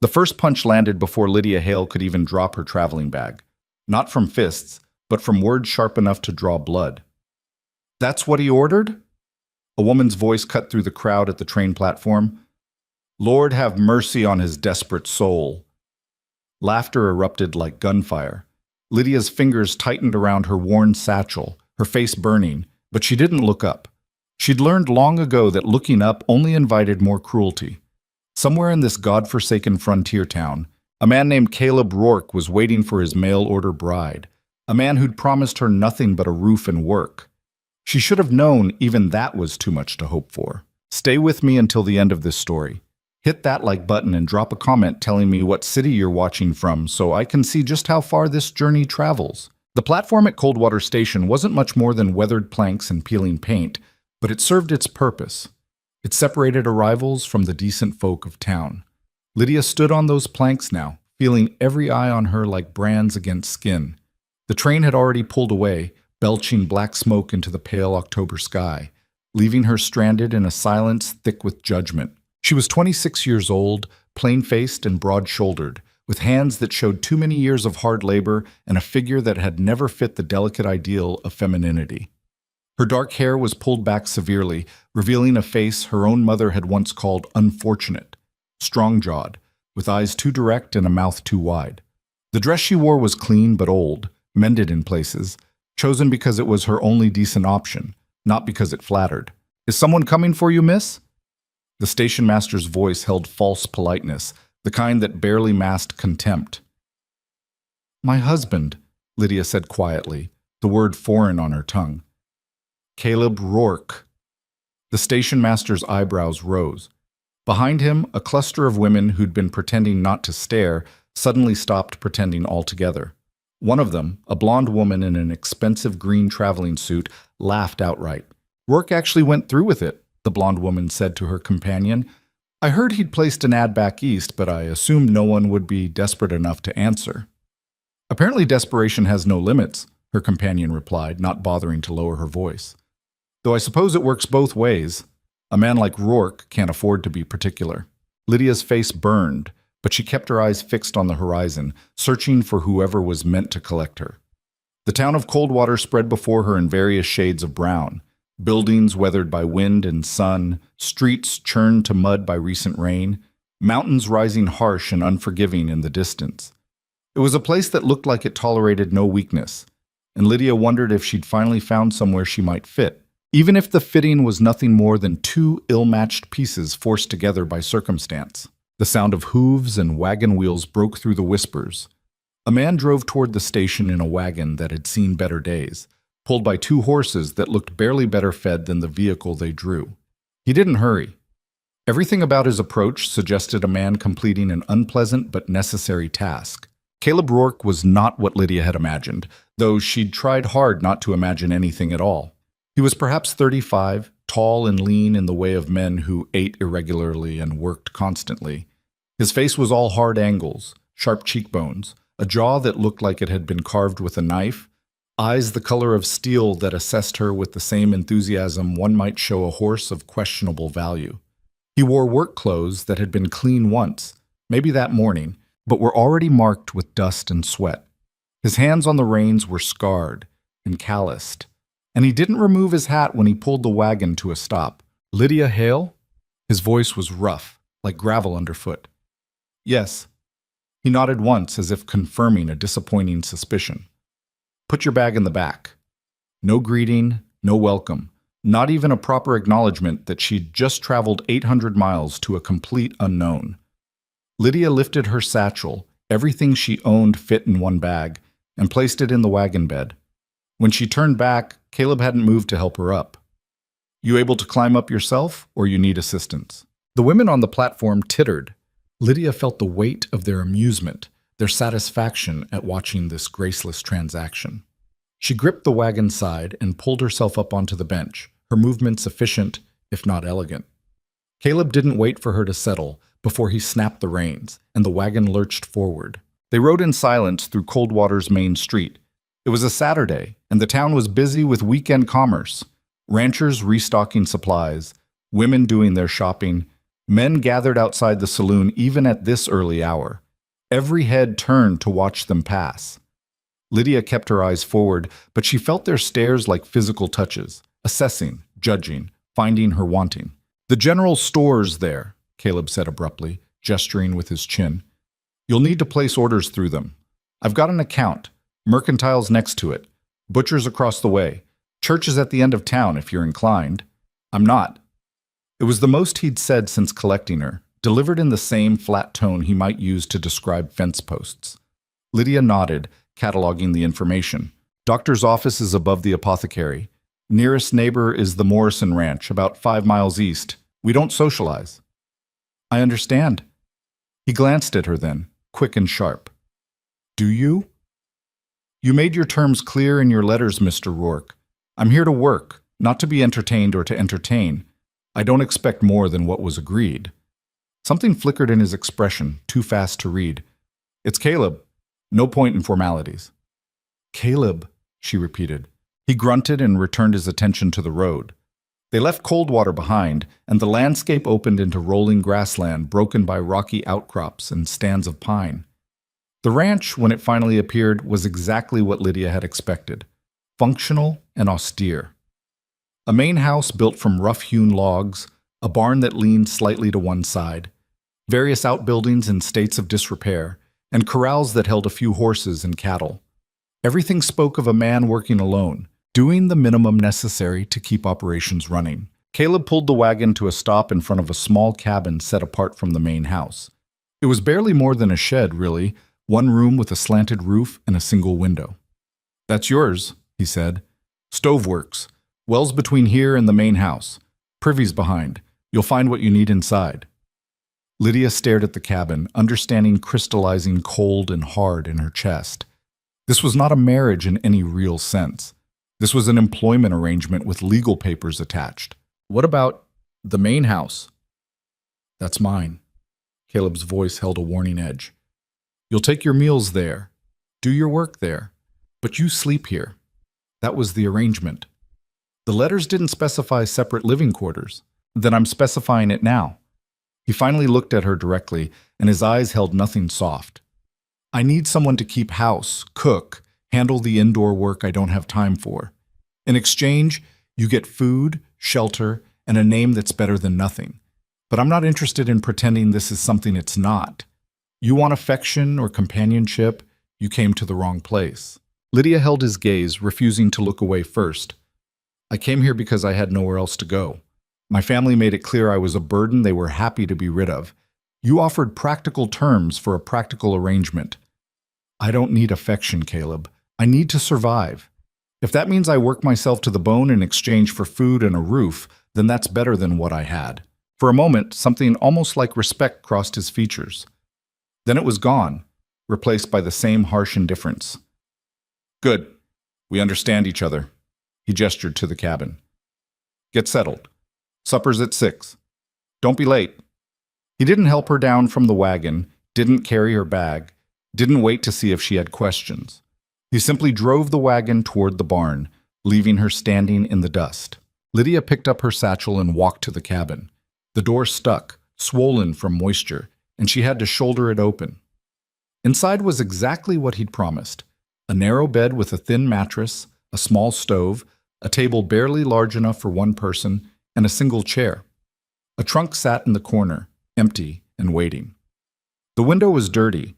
The first punch landed before Lydia Hale could even drop her traveling bag. Not from fists, but from words sharp enough to draw blood. "That's what he ordered?" A woman's voice cut through the crowd at the train platform. "Lord have mercy on his desperate soul." Laughter erupted like gunfire. Lydia's fingers tightened around her worn satchel, her face burning, but she didn't look up. She'd learned long ago that looking up only invited more cruelty. Somewhere in this godforsaken frontier town, a man named Caleb Rourke was waiting for his mail-order bride, a man who'd promised her nothing but a roof and work. She should have known even that was too much to hope for. Stay with me until the end of this story. Hit that like button and drop a comment telling me what city you're watching from so I can see just how far this journey travels. The platform at Coldwater Station wasn't much more than weathered planks and peeling paint, but it served its purpose. It separated arrivals from the decent folk of town. Lydia stood on those planks now, feeling every eye on her like brands against skin. The train had already pulled away, belching black smoke into the pale October sky, leaving her stranded in a silence thick with judgment. She was 26 years old, plain-faced and broad-shouldered, with hands that showed too many years of hard labor and a figure that had never fit the delicate ideal of femininity. Her dark hair was pulled back severely, revealing a face her own mother had once called unfortunate, strong-jawed, with eyes too direct and a mouth too wide. The dress she wore was clean but old, mended in places, chosen because it was her only decent option, not because it flattered. "Is someone coming for you, miss?" The station master's voice held false politeness, the kind that barely masked contempt. "My husband," Lydia said quietly, the word foreign on her tongue. "Caleb Rourke." The station master's eyebrows rose. Behind him, a cluster of women who'd been pretending not to stare suddenly stopped pretending altogether. One of them, a blonde woman in an expensive green traveling suit, laughed outright. "Rourke actually went through with it," the blonde woman said to her companion. "I heard he'd placed an ad back east, but I assumed no one would be desperate enough to answer." "Apparently desperation has no limits," her companion replied, not bothering to lower her voice. "Though I suppose it works both ways. A man like Rourke can't afford to be particular." Lydia's face burned, but she kept her eyes fixed on the horizon, searching for whoever was meant to collect her. The town of Coldwater spread before her in various shades of brown. Buildings weathered by wind and sun, streets churned to mud by recent rain, mountains rising harsh and unforgiving in the distance. It was a place that looked like it tolerated no weakness, and Lydia wondered if she'd finally found somewhere she might fit, even if the fitting was nothing more than two ill-matched pieces forced together by circumstance. The sound of hooves and wagon wheels broke through the whispers. A man drove toward the station in a wagon that had seen better days, pulled by two horses that looked barely better fed than the vehicle they drew. He didn't hurry. Everything about his approach suggested a man completing an unpleasant but necessary task. Caleb Rourke was not what Lydia had imagined, though she'd tried hard not to imagine anything at all. He was perhaps 35, tall and lean in the way of men who ate irregularly and worked constantly. His face was all hard angles, sharp cheekbones, a jaw that looked like it had been carved with a knife, eyes the color of steel that assessed her with the same enthusiasm one might show a horse of questionable value. He wore work clothes that had been clean once, maybe that morning, but were already marked with dust and sweat. His hands on the reins were scarred and calloused, and he didn't remove his hat when he pulled the wagon to a stop. "Lydia Hale?" His voice was rough, like gravel underfoot. "Yes." He nodded once as if confirming a disappointing suspicion. "Put your bag in the back." No greeting, no welcome, not even a proper acknowledgement that she'd just traveled 800 miles to a complete unknown. Lydia lifted her satchel, everything she owned fit in one bag, and placed it in the wagon bed. When she turned back, Caleb hadn't moved to help her up. "You able to climb up yourself, or you need assistance?" The women on the platform tittered. Lydia felt the weight of their amusement, their satisfaction at watching this graceless transaction. She gripped the wagon side and pulled herself up onto the bench, her movements efficient, if not elegant. Caleb didn't wait for her to settle before he snapped the reins, and the wagon lurched forward. They rode in silence through Coldwater's main street. It was a Saturday, and the town was busy with weekend commerce. Ranchers restocking supplies, women doing their shopping, Men gathered outside the saloon even at this early hour. Every head turned to watch them pass. Lydia kept her eyes forward, but she felt their stares like physical touches, assessing, judging, finding her wanting. "The general store's there," Caleb said abruptly, gesturing with his chin. "You'll need to place orders through them. I've got an account. Mercantile's next to it. Butcher's across the way. Church is at the end of town if you're inclined." "I'm not." It was the most he'd said since collecting her, delivered in the same flat tone he might use to describe fence posts. Lydia nodded, cataloging the information. "Doctor's office is above the apothecary. Nearest neighbor is the Morrison Ranch, about 5 miles east. We don't socialize." "I understand." He glanced at her then, quick and sharp. "Do you?" "You made your terms clear in your letters, Mr. Rourke. I'm here to work, not to be entertained or to entertain. I don't expect more than what was agreed." Something flickered in his expression, too fast to read. "It's Caleb. No point in formalities." "Caleb," she repeated. He grunted and returned his attention to the road. They left Coldwater behind, and the landscape opened into rolling grassland broken by rocky outcrops and stands of pine. The ranch, when it finally appeared, was exactly what Lydia had expected, functional and austere. A main house built from rough-hewn logs, a barn that leaned slightly to one side, various outbuildings in states of disrepair, and corrals that held a few horses and cattle. Everything spoke of a man working alone, doing the minimum necessary to keep operations running. Caleb pulled the wagon to a stop in front of a small cabin set apart from the main house. It was barely more than a shed, really, one room with a slanted roof and a single window. "That's yours," he said. "Stoveworks. Wells between here and the main house. Privy's behind. You'll find what you need inside." Lydia stared at the cabin, understanding crystallizing cold and hard in her chest. This was not a marriage in any real sense. This was an employment arrangement with legal papers attached. "What about the main house?" "That's mine." Caleb's voice held a warning edge. "You'll take your meals there, do your work there, but you sleep here. That was the arrangement. The letters didn't specify separate living quarters. Then I'm specifying it now." He finally looked at her directly, and his eyes held nothing soft. "I need someone to keep house, cook, handle the indoor work I don't have time for. In exchange, you get food, shelter, and a name that's better than nothing. But I'm not interested in pretending this is something it's not. You want affection or companionship, you came to the wrong place." Lydia held his gaze, refusing to look away first. "I came here because I had nowhere else to go. My family made it clear I was a burden they were happy to be rid of. You offered practical terms for a practical arrangement. I don't need affection, Caleb. I need to survive. If that means I work myself to the bone in exchange for food and a roof, then that's better than what I had." For a moment, something almost like respect crossed his features. Then it was gone, replaced by the same harsh indifference. "Good. We understand each other." He gestured to the cabin. "Get settled. Supper's at 6. Don't be late." He didn't help her down from the wagon, didn't carry her bag, didn't wait to see if she had questions. He simply drove the wagon toward the barn, leaving her standing in the dust. Lydia picked up her satchel and walked to the cabin. The door stuck, swollen from moisture, and she had to shoulder it open. Inside was exactly what he'd promised: a narrow bed with a thin mattress, a small stove, a table barely large enough for one person, and a single chair. A trunk sat in the corner, empty and waiting. The window was dirty,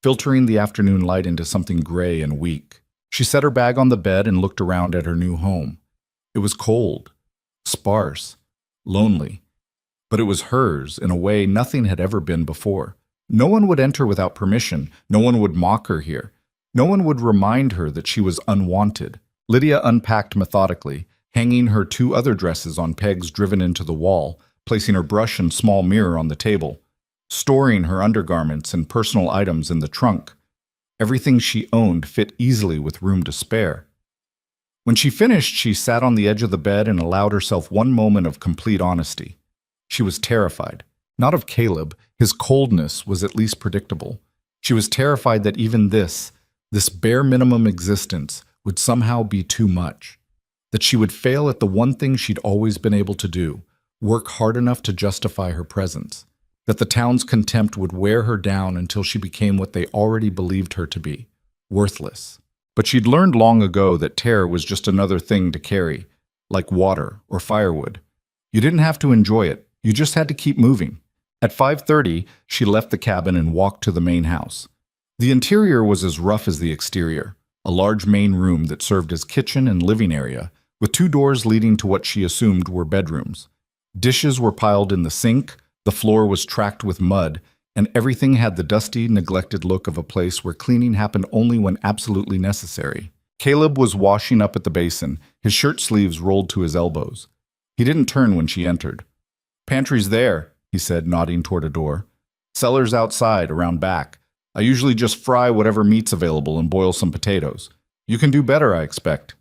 filtering the afternoon light into something gray and weak. She set her bag on the bed and looked around at her new home. It was cold, sparse, lonely, but it was hers in a way nothing had ever been before. No one would enter without permission. No one would mock her here. No one would remind her that she was unwanted. Lydia unpacked methodically, hanging her 2 other dresses on pegs driven into the wall, placing her brush and small mirror on the table, storing her undergarments and personal items in the trunk. Everything she owned fit easily with room to spare. When she finished, she sat on the edge of the bed and allowed herself one moment of complete honesty. She was terrified. Not of Caleb. His coldness was at least predictable. She was terrified that even this bare minimum existence, would somehow be too much. That she would fail at the one thing she'd always been able to do, work hard enough to justify her presence, that the town's contempt would wear her down until she became what they already believed her to be, worthless. But she'd learned long ago that terror was just another thing to carry, like water or firewood. You didn't have to enjoy it, you just had to keep moving. At 5:30, she left the cabin and walked to the main house. The interior was as rough as the exterior, a large main room that served as kitchen and living area, with two doors leading to what she assumed were bedrooms. Dishes were piled in the sink, the floor was tracked with mud, and everything had the dusty, neglected look of a place where cleaning happened only when absolutely necessary. Caleb was washing up at the basin, his shirt sleeves rolled to his elbows. He didn't turn when she entered. "Pantry's there," he said, nodding toward a door. "Cellar's outside, around back. I usually just fry whatever meat's available and boil some potatoes. You can do better, I expect."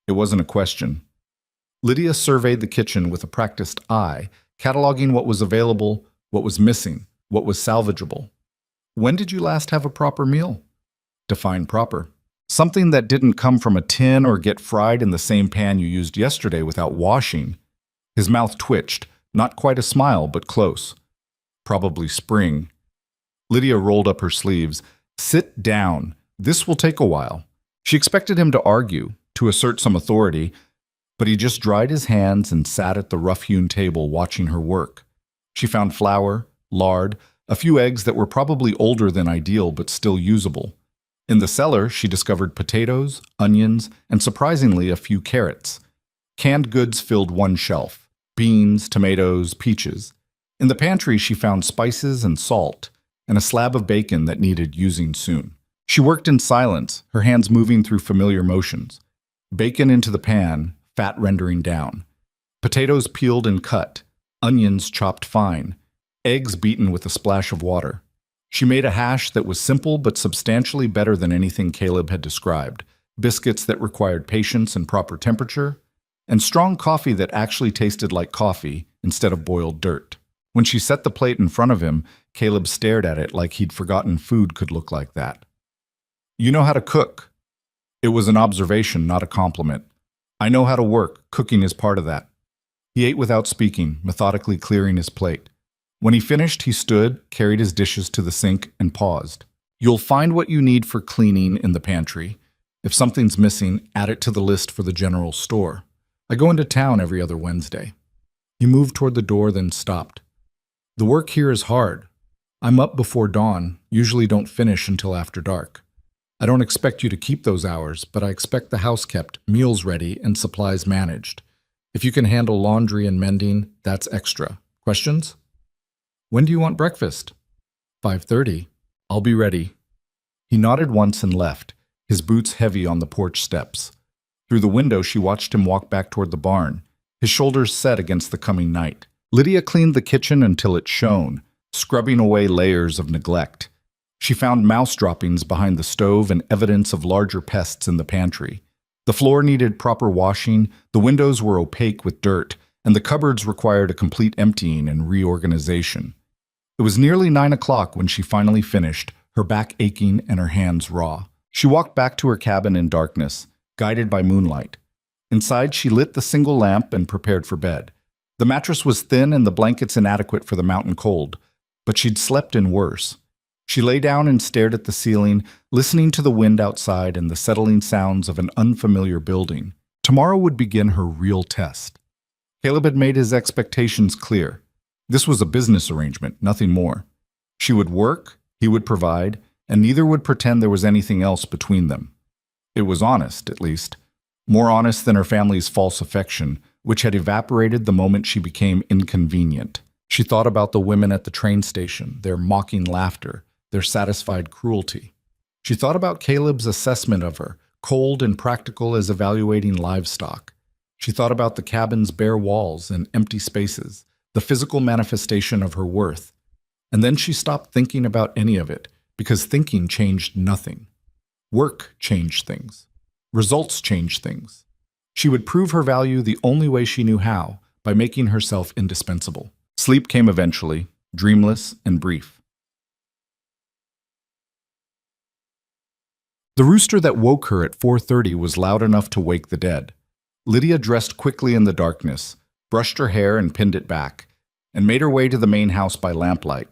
It wasn't a question. Lydia surveyed the kitchen with a practiced eye, cataloging what was available, what was missing, what was salvageable. "When did you last have a proper meal?" Define proper. "Something that didn't come from a tin or get fried in the same pan you used yesterday without washing." His mouth twitched, not quite a smile, but close. "Probably spring." Lydia rolled up her sleeves. "Sit down. This will take a while." She expected him to argue, to assert some authority, but he just dried his hands and sat at the rough-hewn table watching her work. She found flour, lard, a few eggs that were probably older than ideal but still usable. In the cellar, she discovered potatoes, onions, and surprisingly a few carrots. Canned goods filled one shelf: beans, tomatoes, peaches. In the pantry, she found spices and salt, and a slab of bacon that needed using soon. She worked in silence, her hands moving through familiar motions. Bacon into the pan, fat rendering down. Potatoes peeled and cut, onions chopped fine, eggs beaten with a splash of water. She made a hash that was simple but substantially better than anything Caleb had described, biscuits that required patience and proper temperature, and strong coffee that actually tasted like coffee instead of boiled dirt. When she set the plate in front of him, Caleb stared at it like he'd forgotten food could look like that. "You know how to cook." It was an observation, not a compliment. "I know how to work. Cooking is part of that." He ate without speaking, methodically clearing his plate. When he finished, he stood, carried his dishes to the sink, and paused. "You'll find what you need for cleaning in the pantry. If something's missing, add it to the list for the general store. I go into town every other Wednesday." He moved toward the door, then stopped. "The work here is hard. I'm up before dawn, usually don't finish until after dark. I don't expect you to keep those hours, but I expect the house kept, meals ready, and supplies managed. If you can handle laundry and mending, that's extra. Questions?" "When do you want breakfast?" 5:30. "I'll be ready." He nodded once and left, his boots heavy on the porch steps. Through the window, she watched him walk back toward the barn, his shoulders set against the coming night. Lydia cleaned the kitchen until it shone, scrubbing away layers of neglect. She found mouse droppings behind the stove and evidence of larger pests in the pantry. The floor needed proper washing, the windows were opaque with dirt, and the cupboards required a complete emptying and reorganization. It was nearly 9 o'clock when she finally finished, her back aching and her hands raw. She walked back to her cabin in darkness, guided by moonlight. Inside, she lit the single lamp and prepared for bed. The mattress was thin and the blankets inadequate for the mountain cold, but she'd slept in worse. She lay down and stared at the ceiling, listening to the wind outside and the settling sounds of an unfamiliar building. Tomorrow would begin her real test. Caleb had made his expectations clear. This was a business arrangement, nothing more. She would work, he would provide, and neither would pretend there was anything else between them. It was honest, at least. More honest than her family's false affection, which had evaporated the moment she became inconvenient. She thought about the women at the train station, their mocking laughter, their satisfied cruelty. She thought about Caleb's assessment of her, cold and practical as evaluating livestock. She thought about the cabin's bare walls and empty spaces, the physical manifestation of her worth. And then she stopped thinking about any of it, because thinking changed nothing. Work changed things. Results changed things. She would prove her value the only way she knew how, by making herself indispensable. Sleep came eventually, dreamless and brief. The rooster that woke her at 4:30 was loud enough to wake the dead. Lydia dressed quickly in the darkness, brushed her hair and pinned it back, and made her way to the main house by lamplight.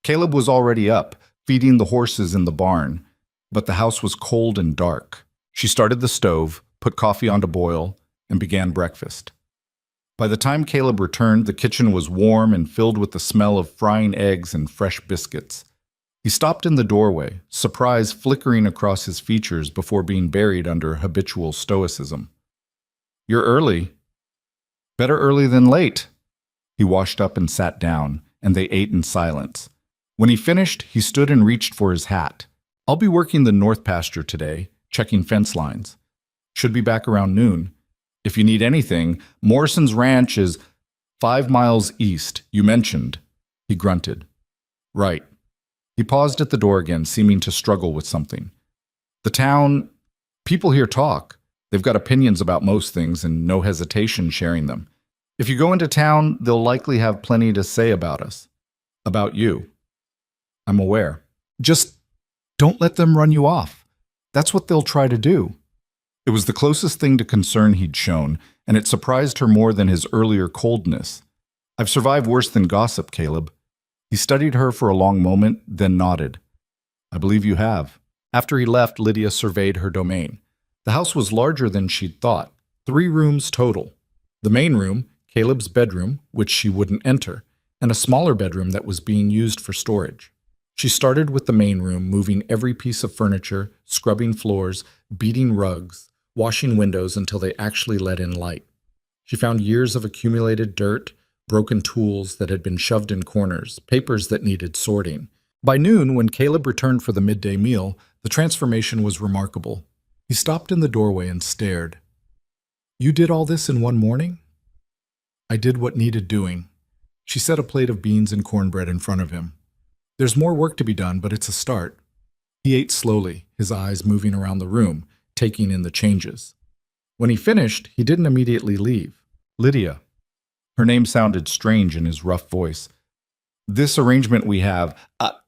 Caleb was already up, feeding the horses in the barn, but the house was cold and dark. She started the stove, put coffee on to boil, and began breakfast. By the time Caleb returned, the kitchen was warm and filled with the smell of frying eggs and fresh biscuits. He stopped in the doorway, surprise flickering across his features before being buried under habitual stoicism. "You're early." "Better early than late." He washed up and sat down, and they ate in silence. When he finished, he stood and reached for his hat. "I'll be working the north pasture today, checking fence lines. Should be back around noon. If you need anything, Morrison's ranch is 5 miles east, you mentioned." He grunted. "Right." He paused at the door again, seeming to struggle with something. "The town, people here talk. They've got opinions about most things and no hesitation sharing them. If you go into town, they'll likely have plenty to say about us. About you." "I'm aware. Just don't let them run you off. That's what they'll try to do." It was the closest thing to concern he'd shown, and it surprised her more than his earlier coldness. "I've survived worse than gossip, Caleb." He studied her for a long moment, then nodded. "I believe you have." After he left, Lydia surveyed her domain. The house was larger than she'd thought. 3 rooms total. The main room, Caleb's bedroom, which she wouldn't enter, and a smaller bedroom that was being used for storage. She started with the main room, moving every piece of furniture, scrubbing floors, beating rugs, washing windows until they actually let in light. She found years of accumulated dirt, broken tools that had been shoved in corners, papers that needed sorting. By noon, when Caleb returned for the midday meal, the transformation was remarkable. He stopped in the doorway and stared. "You did all this in one morning?" "I did what needed doing." She set a plate of beans and cornbread in front of him. "There's more work to be done, but it's a start." He ate slowly, his eyes moving around the room, taking in the changes. When he finished, he didn't immediately leave. "Lydia." Her name sounded strange in his rough voice. "This arrangement we have,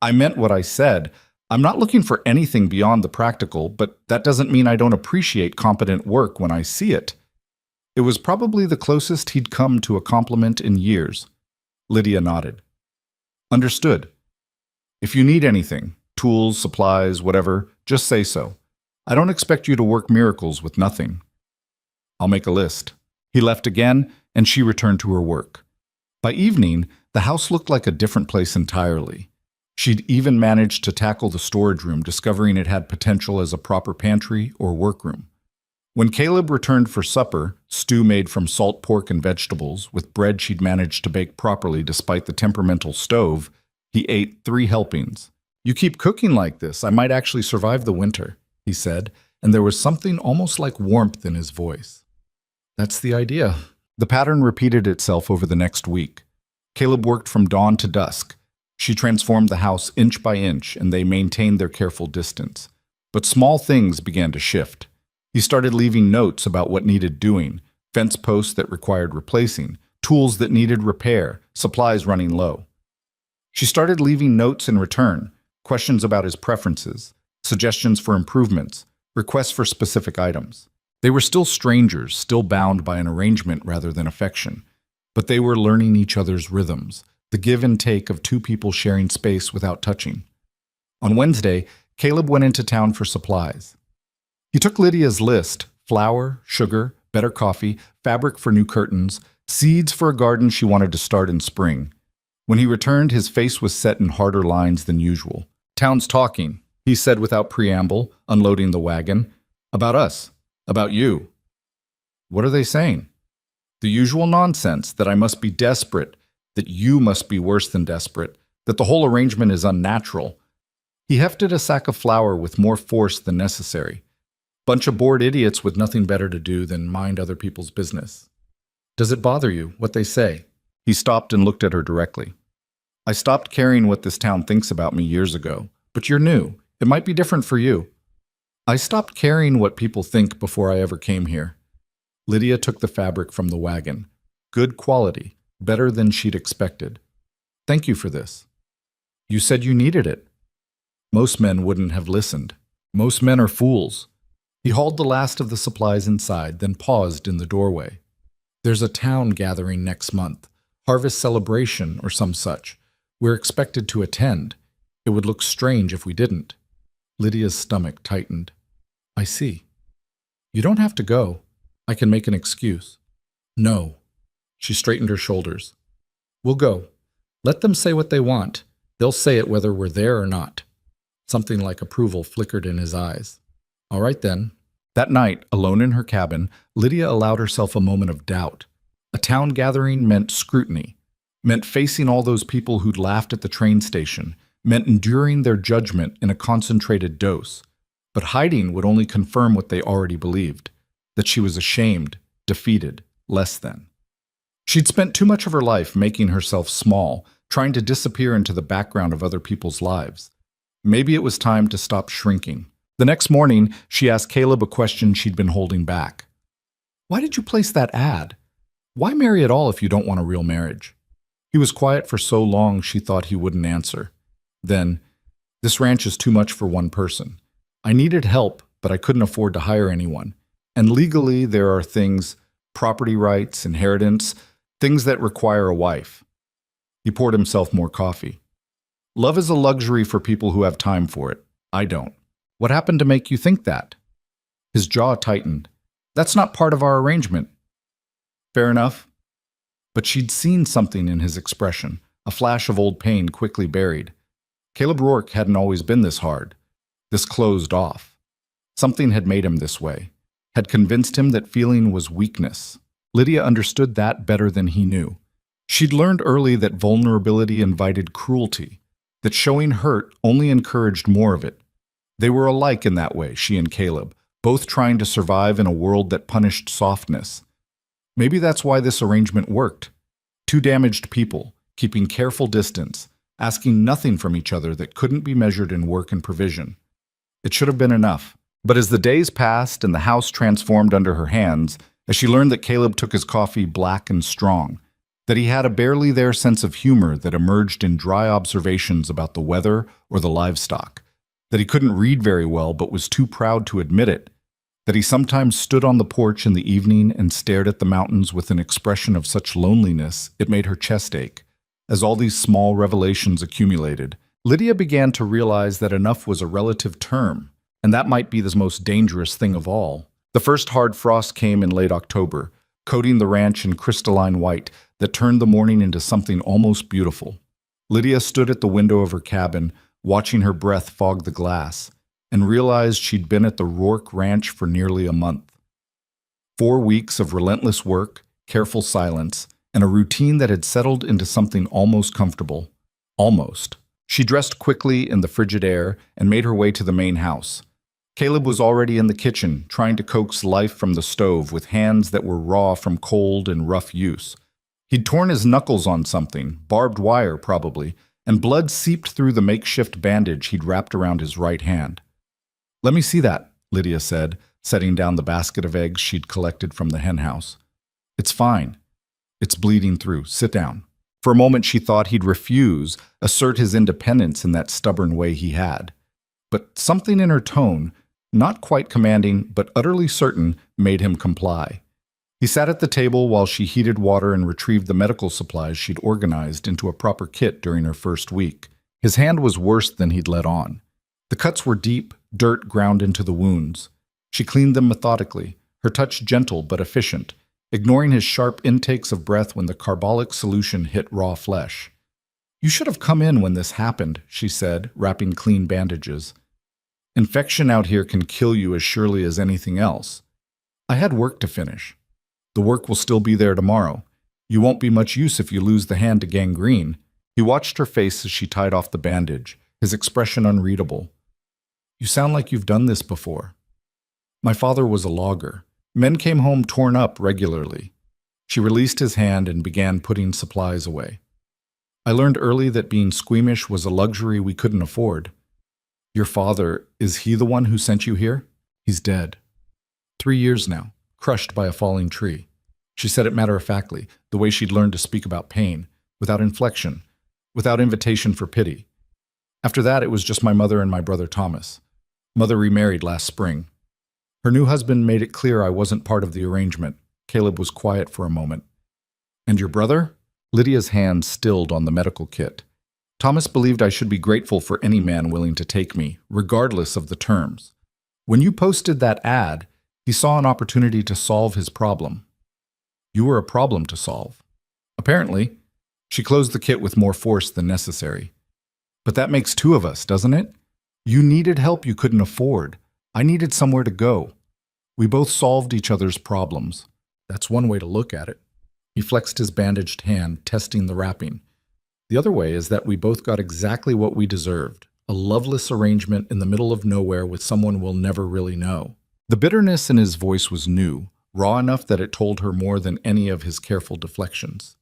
I meant what I said. I'm not looking for anything beyond the practical, but that doesn't mean I don't appreciate competent work when I see it." It was probably the closest he'd come to a compliment in years. Lydia nodded. "Understood. If you need anything, tools, supplies, whatever, just say so. I don't expect you to work miracles with nothing." "I'll make a list." He left again, and she returned to her work. By evening, the house looked like a different place entirely. She'd even managed to tackle the storage room, discovering it had potential as a proper pantry or workroom. When Caleb returned for supper, stew made from salt pork and vegetables, with bread she'd managed to bake properly despite the temperamental stove, he ate 3 helpings. "You keep cooking like this, I might actually survive the winter," he said, and there was something almost like warmth in his voice. "That's the idea." The pattern repeated itself over the next week. Caleb worked from dawn to dusk. She transformed the house inch by inch, and they maintained their careful distance. But small things began to shift. He started leaving notes about what needed doing, fence posts that required replacing, tools that needed repair, supplies running low. She started leaving notes in return, questions about his preferences, suggestions for improvements, requests for specific items. They were still strangers, still bound by an arrangement rather than affection, but they were learning each other's rhythms, the give and take of 2 people sharing space without touching. On Wednesday, Caleb went into town for supplies. He took Lydia's list: flour, sugar, better coffee, fabric for new curtains, seeds for a garden she wanted to start in spring. When he returned, his face was set in harder lines than usual. "Town's talking," he said without preamble, unloading the wagon. "About us. About you." "What are they saying?" "The usual nonsense, that I must be desperate, that you must be worse than desperate, that the whole arrangement is unnatural." He hefted a sack of flour with more force than necessary. "Bunch of bored idiots with nothing better to do than mind other people's business." "Does it bother you, what they say?" He stopped and looked at her directly. "I stopped caring what this town thinks about me years ago, but you're new. It might be different for you." "I stopped caring what people think before I ever came here." Lydia took the fabric from the wagon. Good quality, better than she'd expected. "Thank you for this." "You said you needed it." "Most men wouldn't have listened. Most men are fools." He hauled the last of the supplies inside, then paused in the doorway. There's a town gathering next month, harvest celebration or some such. We're expected to attend. It would look strange if we didn't. Lydia's stomach tightened. I see. You don't have to go. I can make an excuse. No. She straightened her shoulders. We'll go. Let them say what they want. They'll say it whether we're there or not. Something like approval flickered in his eyes. All right then. That night, alone in her cabin, Lydia allowed herself a moment of doubt. A town gathering meant scrutiny, meant facing all those people who'd laughed at the train station, meant enduring their judgment in a concentrated dose. But hiding would only confirm what they already believed, that she was ashamed, defeated, less than. She'd spent too much of her life making herself small, trying to disappear into the background of other people's lives. Maybe it was time to stop shrinking. The next morning, she asked Caleb a question she'd been holding back. Why did you place that ad? Why marry at all if you don't want a real marriage? He was quiet for so long she thought he wouldn't answer. Then, this ranch is too much for one person. I needed help, but I couldn't afford to hire anyone. And legally, there are things, property rights, inheritance, things that require a wife. He poured himself more coffee. Love is a luxury for people who have time for it. I don't. What happened to make you think that? His jaw tightened. That's not part of our arrangement. Fair enough. But she'd seen something in his expression, a flash of old pain quickly buried. Caleb Rourke hadn't always been this hard, this closed off. Something had made him this way, had convinced him that feeling was weakness. Lydia understood that better than he knew. She'd learned early that vulnerability invited cruelty, that showing hurt only encouraged more of it. They were alike in that way, she and Caleb, both trying to survive in a world that punished softness. Maybe that's why this arrangement worked. Two damaged people, keeping careful distance, asking nothing from each other that couldn't be measured in work and provision. It should have been enough. But as the days passed and the house transformed under her hands, as she learned that Caleb took his coffee black and strong, that he had a barely there sense of humor that emerged in dry observations about the weather or the livestock, that he couldn't read very well but was too proud to admit it, that he sometimes stood on the porch in the evening and stared at the mountains with an expression of such loneliness it made her chest ache. As all these small revelations accumulated, Lydia began to realize that enough was a relative term, and that might be the most dangerous thing of all. The first hard frost came in late October, coating the ranch in crystalline white that turned the morning into something almost beautiful. Lydia stood at the window of her cabin, watching her breath fog the glass, and realized she'd been at the Rourke Ranch for nearly a month. 4 weeks of relentless work, careful silence, and a routine that had settled into something almost comfortable. Almost. She dressed quickly in the frigid air and made her way to the main house. Caleb was already in the kitchen, trying to coax life from the stove with hands that were raw from cold and rough use. He'd torn his knuckles on something, barbed wire probably, and blood seeped through the makeshift bandage he'd wrapped around his right hand. Let me see that, Lydia said, setting down the basket of eggs she'd collected from the henhouse. It's fine. It's bleeding through. Sit down. For a moment she thought he'd refuse, assert his independence in that stubborn way he had. But something in her tone, not quite commanding but utterly certain, made him comply. He sat at the table while she heated water and retrieved the medical supplies she'd organized into a proper kit during her first week. His hand was worse than he'd let on. The cuts were deep, dirt ground into the wounds. She cleaned them methodically, her touch gentle but efficient, ignoring his sharp intakes of breath when the carbolic solution hit raw flesh. You should have come in when this happened, she said, wrapping clean bandages. Infection out here can kill you as surely as anything else. I had work to finish. The work will still be there tomorrow. You won't be much use if you lose the hand to gangrene. He watched her face as she tied off the bandage, his expression unreadable. You sound like you've done this before. My father was a logger. Men came home torn up regularly. She released his hand and began putting supplies away. I learned early that being squeamish was a luxury we couldn't afford. Your father, is he the one who sent you here? He's dead. 3 years now, crushed by a falling tree. She said it matter-of-factly, the way she'd learned to speak about pain, without inflection, without invitation for pity. After that, it was just my mother and my brother Thomas. Mother remarried last spring. Her new husband made it clear I wasn't part of the arrangement. Caleb was quiet for a moment. And your brother? Lydia's hand stilled on the medical kit. Thomas believed I should be grateful for any man willing to take me, regardless of the terms. When you posted that ad, he saw an opportunity to solve his problem. You were a problem to solve. Apparently, she closed the kit with more force than necessary. But that makes two of us, doesn't it? You needed help you couldn't afford. I needed somewhere to go. We both solved each other's problems. That's one way to look at it. He flexed his bandaged hand, testing the wrapping. The other way is that we both got exactly what we deserved, a loveless arrangement in the middle of nowhere with someone we'll never really know. The bitterness in his voice was new, raw enough that it told her more than any of his careful deflections.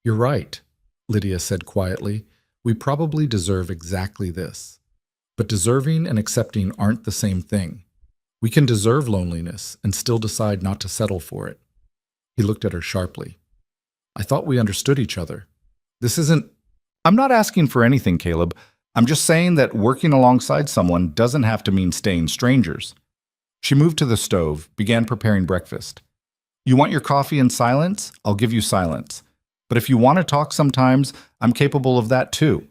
You're right, Lydia said quietly. We probably deserve exactly this. But deserving and accepting aren't the same thing. We can deserve loneliness and still decide not to settle for it. He looked at her sharply. I thought we understood each other. This isn't... I'm not asking for anything, Caleb. I'm just saying that working alongside someone doesn't have to mean staying strangers. She moved to the stove, began preparing breakfast. You want your coffee in silence? I'll give you silence. But if you want to talk sometimes, I'm capable of that too.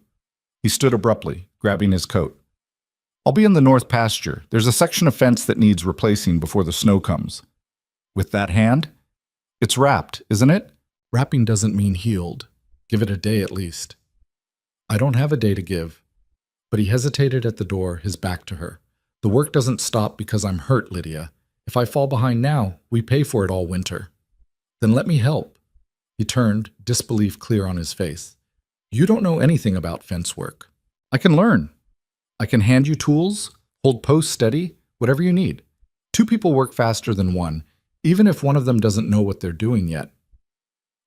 He stood abruptly, grabbing his coat. I'll be in the north pasture. There's a section of fence that needs replacing before the snow comes. With that hand? It's wrapped, isn't it? Wrapping doesn't mean healed. Give it a day at least. I don't have a day to give. But he hesitated at the door, his back to her. The work doesn't stop because I'm hurt, Lydia. If I fall behind now, we pay for it all winter. Then let me help. He turned, disbelief clear on his face. You don't know anything about fence work. I can learn. I can hand you tools, hold posts steady, whatever you need. Two people work faster than one, even if one of them doesn't know what they're doing yet.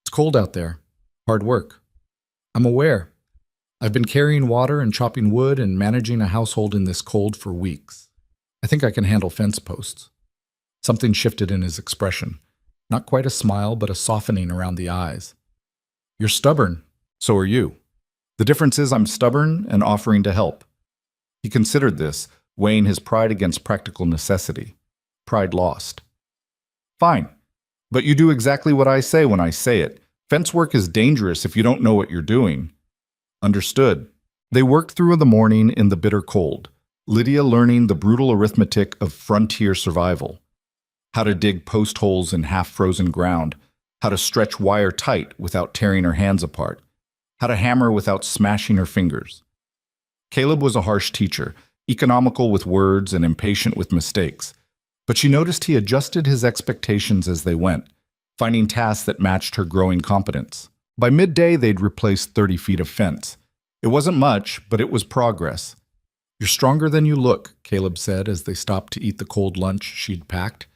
It's cold out there. Hard work. I'm aware. I've been carrying water and chopping wood and managing a household in this cold for weeks. I think I can handle fence posts. Something shifted in his expression. Not quite a smile, but a softening around the eyes. You're stubborn. So are you. The difference is I'm stubborn and offering to help. He considered this, weighing his pride against practical necessity. Pride lost. Fine. But you do exactly what I say when I say it. Fence work is dangerous if you don't know what you're doing. Understood. They worked through the morning in the bitter cold, Lydia learning the brutal arithmetic of frontier survival. How to dig post holes in half-frozen ground, how to stretch wire tight without tearing her hands apart, how to hammer without smashing her fingers. Caleb was a harsh teacher, economical with words and impatient with mistakes, but she noticed he adjusted his expectations as they went, finding tasks that matched her growing competence. By midday, they'd replaced 30 feet of fence. It wasn't much, but it was progress. You're stronger than you look, Caleb said as they stopped to eat the cold lunch she'd packed.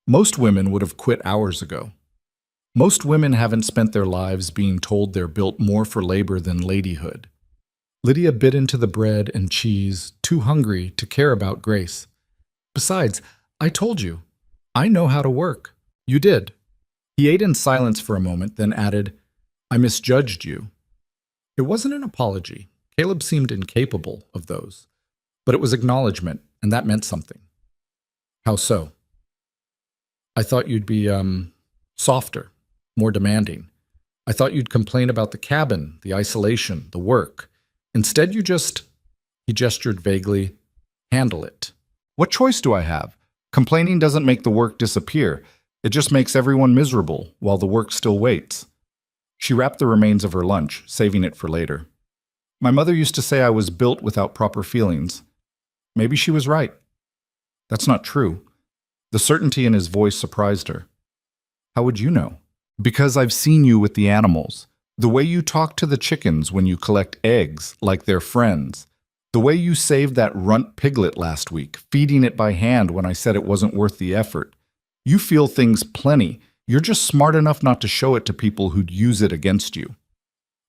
Most women would have quit hours ago. Most women haven't spent their lives being told they're built more for labor than ladyhood. Lydia bit into the bread and cheese, too hungry to care about Grace. Besides, I told you. I know how to work. You did. He ate in silence for a moment, then added, I misjudged you. It wasn't an apology. Caleb seemed incapable of those. But it was acknowledgement, and that meant something. How so? I thought you'd be, softer, more demanding. I thought you'd complain about the cabin, the isolation, the work. Instead, you just, he gestured vaguely, handle it. What choice do I have? Complaining doesn't make the work disappear. It just makes everyone miserable while the work still waits. She wrapped the remains of her lunch, saving it for later. My mother used to say I was built without proper feelings. Maybe she was right. That's not true. The certainty in his voice surprised her. How would you know? Because I've seen you with the animals. The way you talk to the chickens when you collect eggs like they're friends. The way you saved that runt piglet last week, feeding it by hand when I said it wasn't worth the effort. You feel things plenty. You're just smart enough not to show it to people who'd use it against you.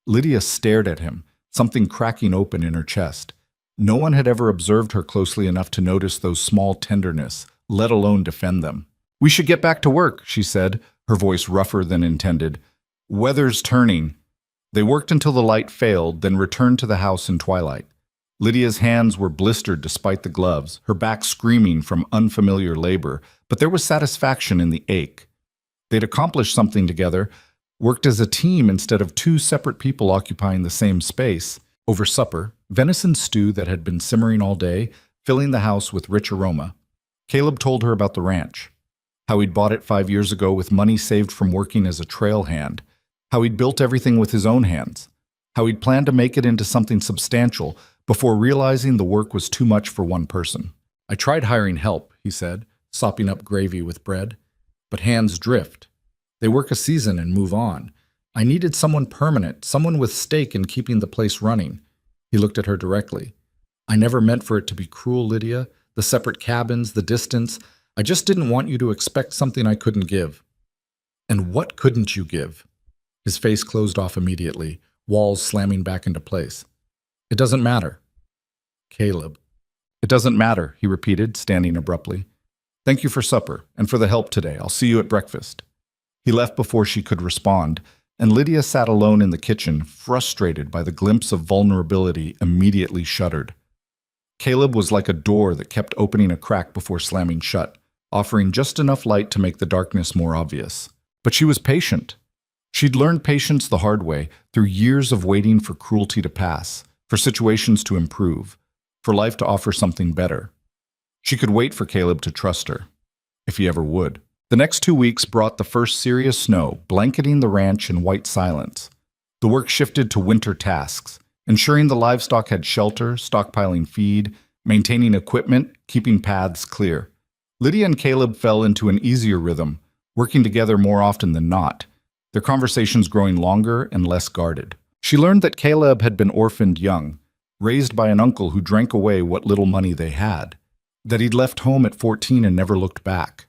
Lydia stared at him, something cracking open in her chest. No one had ever observed her closely enough to notice those small tenderness, let alone defend them. We should get back to work, she said, her voice rougher than intended. Weather's turning. They worked until the light failed, then returned to the house in twilight. Lydia's hands were blistered despite the gloves, her back screaming from unfamiliar labor, but there was satisfaction in the ache. They'd accomplished something together, worked as a team instead of two separate people occupying the same space. Over supper, venison stew that had been simmering all day, filling the house with rich aroma. Caleb told her about the ranch, how he'd bought it 5 years ago with money saved from working as a trail hand, how he'd built everything with his own hands, how he'd planned to make it into something substantial before realizing the work was too much for one person. I tried hiring help, he said, sopping up gravy with bread, but hands drift. They work a season and move on. I needed someone permanent, someone with stake in keeping the place running. He looked at her directly. I never meant for it to be cruel, Lydia. The separate cabins, the distance. I just didn't want you to expect something I couldn't give. And what couldn't you give? His face closed off immediately, walls slamming back into place. It doesn't matter. Caleb. It doesn't matter, he repeated, standing abruptly. Thank you for supper, and for the help today. I'll see you at breakfast. He left before she could respond, and Lydia sat alone in the kitchen, frustrated by the glimpse of vulnerability, immediately shuddered. Caleb was like a door that kept opening a crack before slamming shut, offering just enough light to make the darkness more obvious. But she was patient. She'd learned patience the hard way, through years of waiting for cruelty to pass, for situations to improve, for life to offer something better. She could wait for Caleb to trust her, if he ever would. The next 2 weeks brought the first serious snow, blanketing the ranch in white silence. The work shifted to winter tasks, ensuring the livestock had shelter, stockpiling feed, maintaining equipment, keeping paths clear. Lydia and Caleb fell into an easier rhythm, working together more often than not, their conversations growing longer and less guarded. She learned that Caleb had been orphaned young, raised by an uncle who drank away what little money they had, that he'd left home at 14 and never looked back,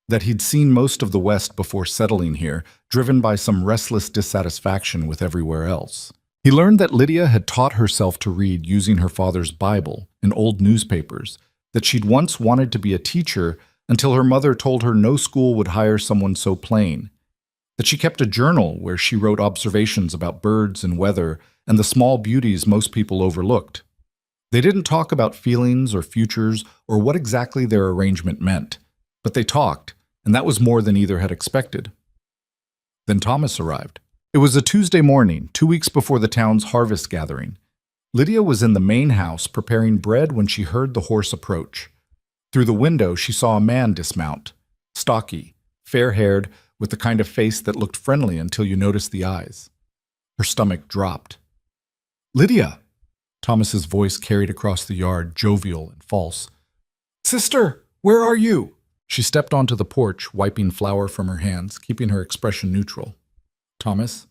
that he'd seen most of the West before settling here, driven by some restless dissatisfaction with everywhere else. He learned that Lydia had taught herself to read using her father's Bible and old newspapers, that she'd once wanted to be a teacher until her mother told her no school would hire someone so plain, that she kept a journal where she wrote observations about birds and weather and the small beauties most people overlooked. They didn't talk about feelings or futures or what exactly their arrangement meant, but they talked, and that was more than either had expected. Then Thomas arrived. It was a Tuesday morning, 2 weeks before the town's harvest gathering. Lydia was in the main house preparing bread when she heard the horse approach. Through the window, she saw a man dismount, stocky, fair-haired, with the kind of face that looked friendly until you noticed the eyes. Her stomach dropped. Lydia! Thomas's voice carried across the yard, jovial and false. Sister, where are you? She stepped onto the porch, wiping flour from her hands, keeping her expression neutral. Thomas,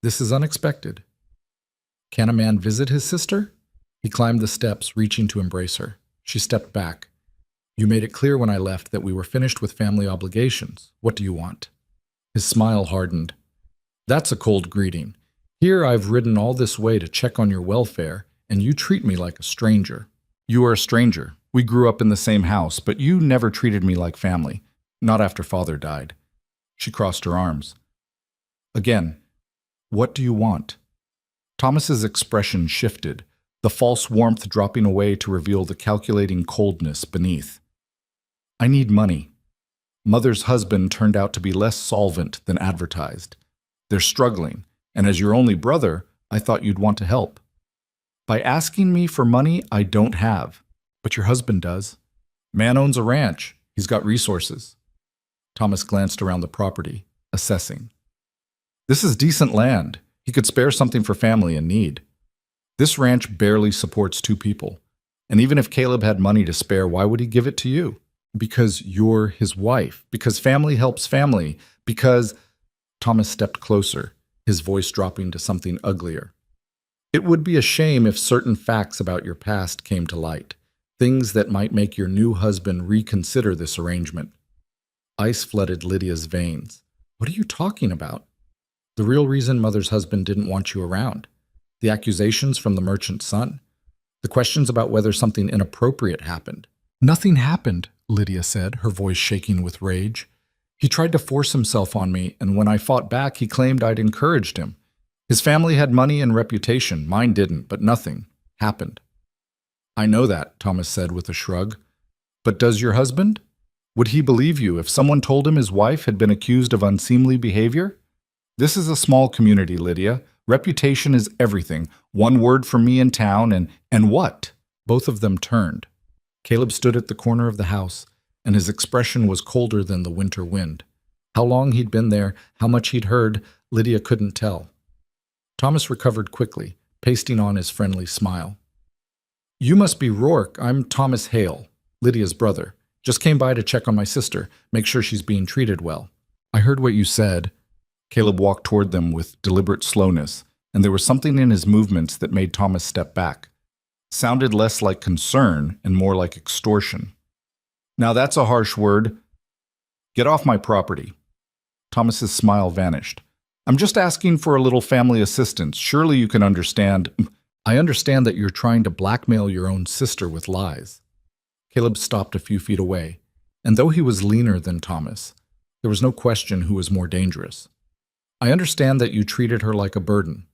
this is unexpected. Can a man visit his sister? He climbed the steps, reaching to embrace her. She stepped back. You made it clear when I left that we were finished with family obligations. What do you want? His smile hardened. That's a cold greeting. Here I've ridden all this way to check on your welfare, and you treat me like a stranger. You are a stranger. We grew up in the same house, but you never treated me like family. Not after Father died. She crossed her arms. Again, what do you want? Thomas's expression shifted, the false warmth dropping away to reveal the calculating coldness beneath. I need money. Mother's husband turned out to be less solvent than advertised. They're struggling, and as your only brother, I thought you'd want to help. By asking me for money I don't have, but your husband does. Man owns a ranch. He's got resources. Thomas glanced around the property, assessing. This is decent land. He could spare something for family in need. This ranch barely supports 2 people. And even if Caleb had money to spare, why would he give it to you? Because you're his wife. Because family helps family. Because... Thomas stepped closer, his voice dropping to something uglier. It would be a shame if certain facts about your past came to light. Things that might make your new husband reconsider this arrangement. Ice flooded Lydia's veins. What are you talking about? The real reason Mother's husband didn't want you around. The accusations from the merchant's son. The questions about whether something inappropriate happened. Nothing happened, Lydia said, her voice shaking with rage. He tried to force himself on me, and when I fought back, he claimed I'd encouraged him. His family had money and reputation. Mine didn't, but nothing happened. I know that, Thomas said with a shrug. But does your husband? Would he believe you if someone told him his wife had been accused of unseemly behavior? This is a small community, Lydia. Reputation is everything. One word from me in town and what? Both of them turned. Caleb stood at the corner of the house, and his expression was colder than the winter wind. How long he'd been there, how much he'd heard, Lydia couldn't tell. Thomas recovered quickly, pasting on his friendly smile. You must be Rourke. I'm Thomas Hale, Lydia's brother. Just came by to check on my sister, make sure she's being treated well. I heard what you said. Caleb walked toward them with deliberate slowness, and there was something in his movements that made Thomas step back. Sounded less like concern and more like extortion. Now that's a harsh word. Get off my property. Thomas's smile vanished. I'm just asking for a little family assistance. Surely you can understand. I understand that you're trying to blackmail your own sister with lies. Caleb stopped a few feet away, and though he was leaner than Thomas, there was no question who was more dangerous. I understand that you treated her like a burden,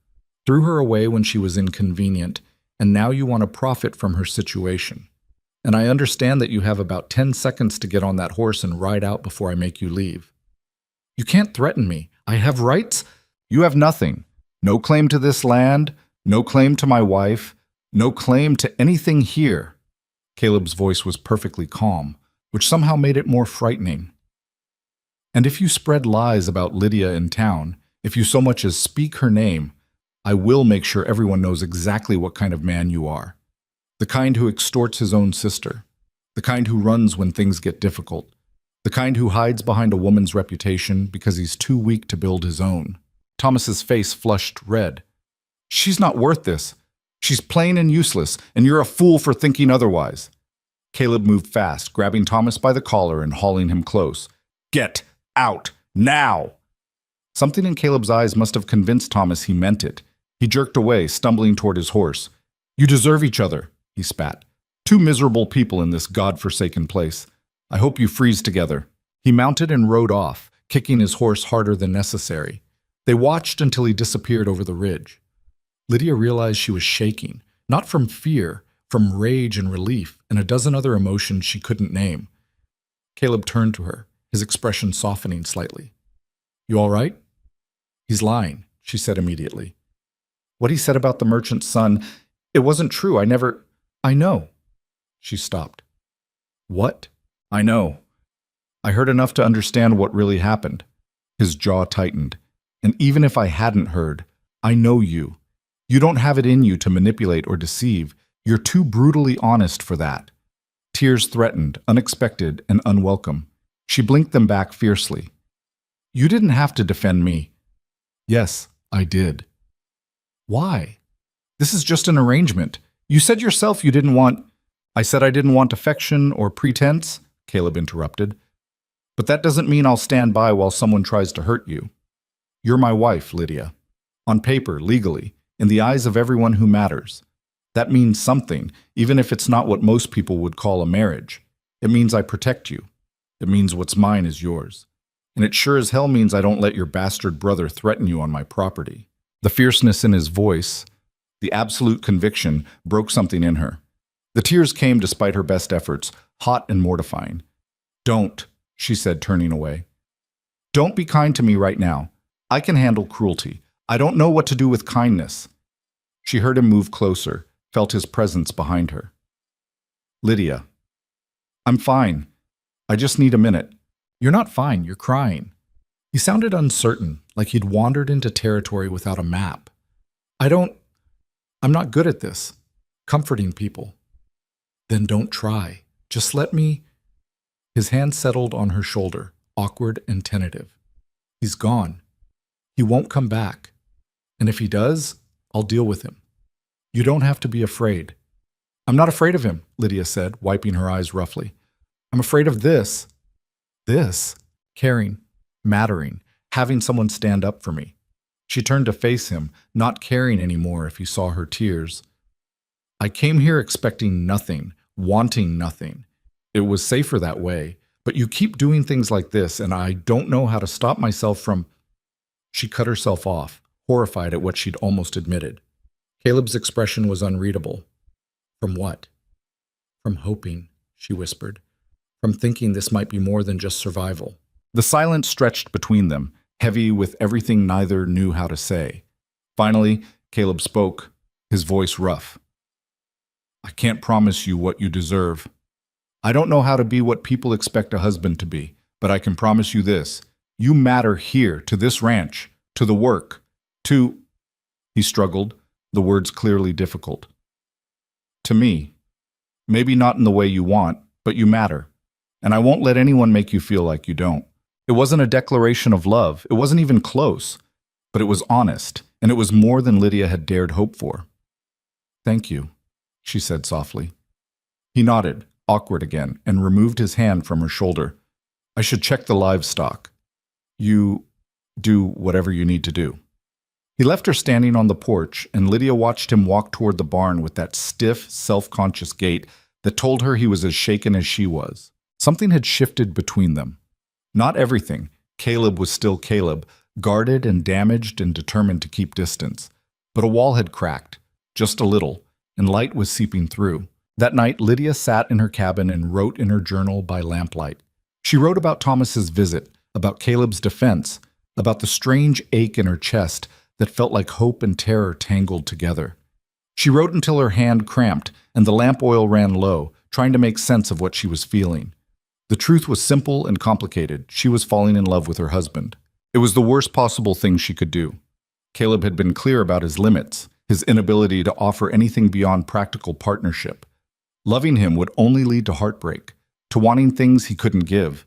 threw her away when she was inconvenient, and now you want to profit from her situation. And I understand that you have about 10 seconds to get on that horse and ride out before I make you leave. You can't threaten me. I have rights. You have nothing. No claim to this land, no claim to my wife, no claim to anything here. Caleb's voice was perfectly calm, which somehow made it more frightening. And if you spread lies about Lydia in town, if you so much as speak her name, I will make sure everyone knows exactly what kind of man you are. The kind who extorts his own sister, the kind who runs when things get difficult, the kind who hides behind a woman's reputation because he's too weak to build his own. Thomas's face flushed red. She's not worth this. She's plain and useless, and you're a fool for thinking otherwise. Caleb moved fast, grabbing Thomas by the collar and hauling him close. Get out, now! Something in Caleb's eyes must have convinced Thomas he meant it. He jerked away, stumbling toward his horse. You deserve each other, he spat. Two miserable people in this god-forsaken place. I hope you freeze together. He mounted and rode off, kicking his horse harder than necessary. They watched until he disappeared over the ridge. Lydia realized she was shaking, not from fear, from rage and relief, and a dozen other emotions she couldn't name. Caleb turned to her, his expression softening slightly. You all right? He's lying, she said immediately. What he said about the merchant's son, it wasn't true. I know. She stopped. What? I know. I heard enough to understand what really happened. His jaw tightened. And even if I hadn't heard, I know you. You don't have it in you to manipulate or deceive. You're too brutally honest for that. Tears threatened, unexpected, and unwelcome. She blinked them back fiercely. You didn't have to defend me. Yes, I did. Why? This is just an arrangement. You said yourself you didn't want... I said I didn't want affection or pretense, Caleb interrupted. But that doesn't mean I'll stand by while someone tries to hurt you. You're my wife, Lydia. On paper, legally, in the eyes of everyone who matters. That means something, even if it's not what most people would call a marriage. It means I protect you. It means what's mine is yours. And it sure as hell means I don't let your bastard brother threaten you on my property. The fierceness in his voice, the absolute conviction, broke something in her. The tears came despite her best efforts, hot and mortifying. Don't, she said, turning away. Don't be kind to me right now. I can handle cruelty. I don't know what to do with kindness. She heard him move closer, felt his presence behind her. Lydia. I'm fine. I just need a minute. You're not fine, you're crying. He sounded uncertain, like he'd wandered into territory without a map. I'm not good at this. Comforting people. Then don't try. Just let me... His hand settled on her shoulder, awkward and tentative. He's gone. He won't come back. And if he does, I'll deal with him. You don't have to be afraid. I'm not afraid of him, Lydia said, wiping her eyes roughly. I'm afraid of this. This? Caring, mattering, having someone stand up for me. She turned to face him, not caring anymore if he saw her tears. I came here expecting nothing, wanting nothing. It was safer that way, but you keep doing things like this, and I don't know how to stop myself from... She cut herself off, horrified at what she'd almost admitted. Caleb's expression was unreadable. From what? From hoping, she whispered. from thinking this might be more than just survival. The silence stretched between them, heavy with everything neither knew how to say. Finally, Caleb spoke, his voice rough. I can't promise you what you deserve. I don't know how to be what people expect a husband to be, but I can promise you this. You matter here, to this ranch, to the work, to... He struggled, the words clearly difficult. To me. Maybe not in the way you want, but you matter. And I won't let anyone make you feel like you don't. It wasn't a declaration of love. It wasn't even close. But it was honest, and it was more than Lydia had dared hope for. Thank you, she said softly. He nodded, awkward again, and removed his hand from her shoulder. I should check the livestock. You do whatever you need to do. He left her standing on the porch, and Lydia watched him walk toward the barn with that stiff, self-conscious gait that told her he was as shaken as she was. Something had shifted between them. Not everything. Caleb was still Caleb, guarded and damaged and determined to keep distance. But a wall had cracked, just a little, and light was seeping through. That night, Lydia sat in her cabin and wrote in her journal by lamplight. She wrote about Thomas's visit, about Caleb's defense, about the strange ache in her chest that felt like hope and terror tangled together. She wrote until her hand cramped and the lamp oil ran low, trying to make sense of what she was feeling. The truth was simple and complicated. She was falling in love with her husband. It was the worst possible thing she could do. Caleb had been clear about his limits, his inability to offer anything beyond practical partnership. Loving him would only lead to heartbreak, to wanting things he couldn't give,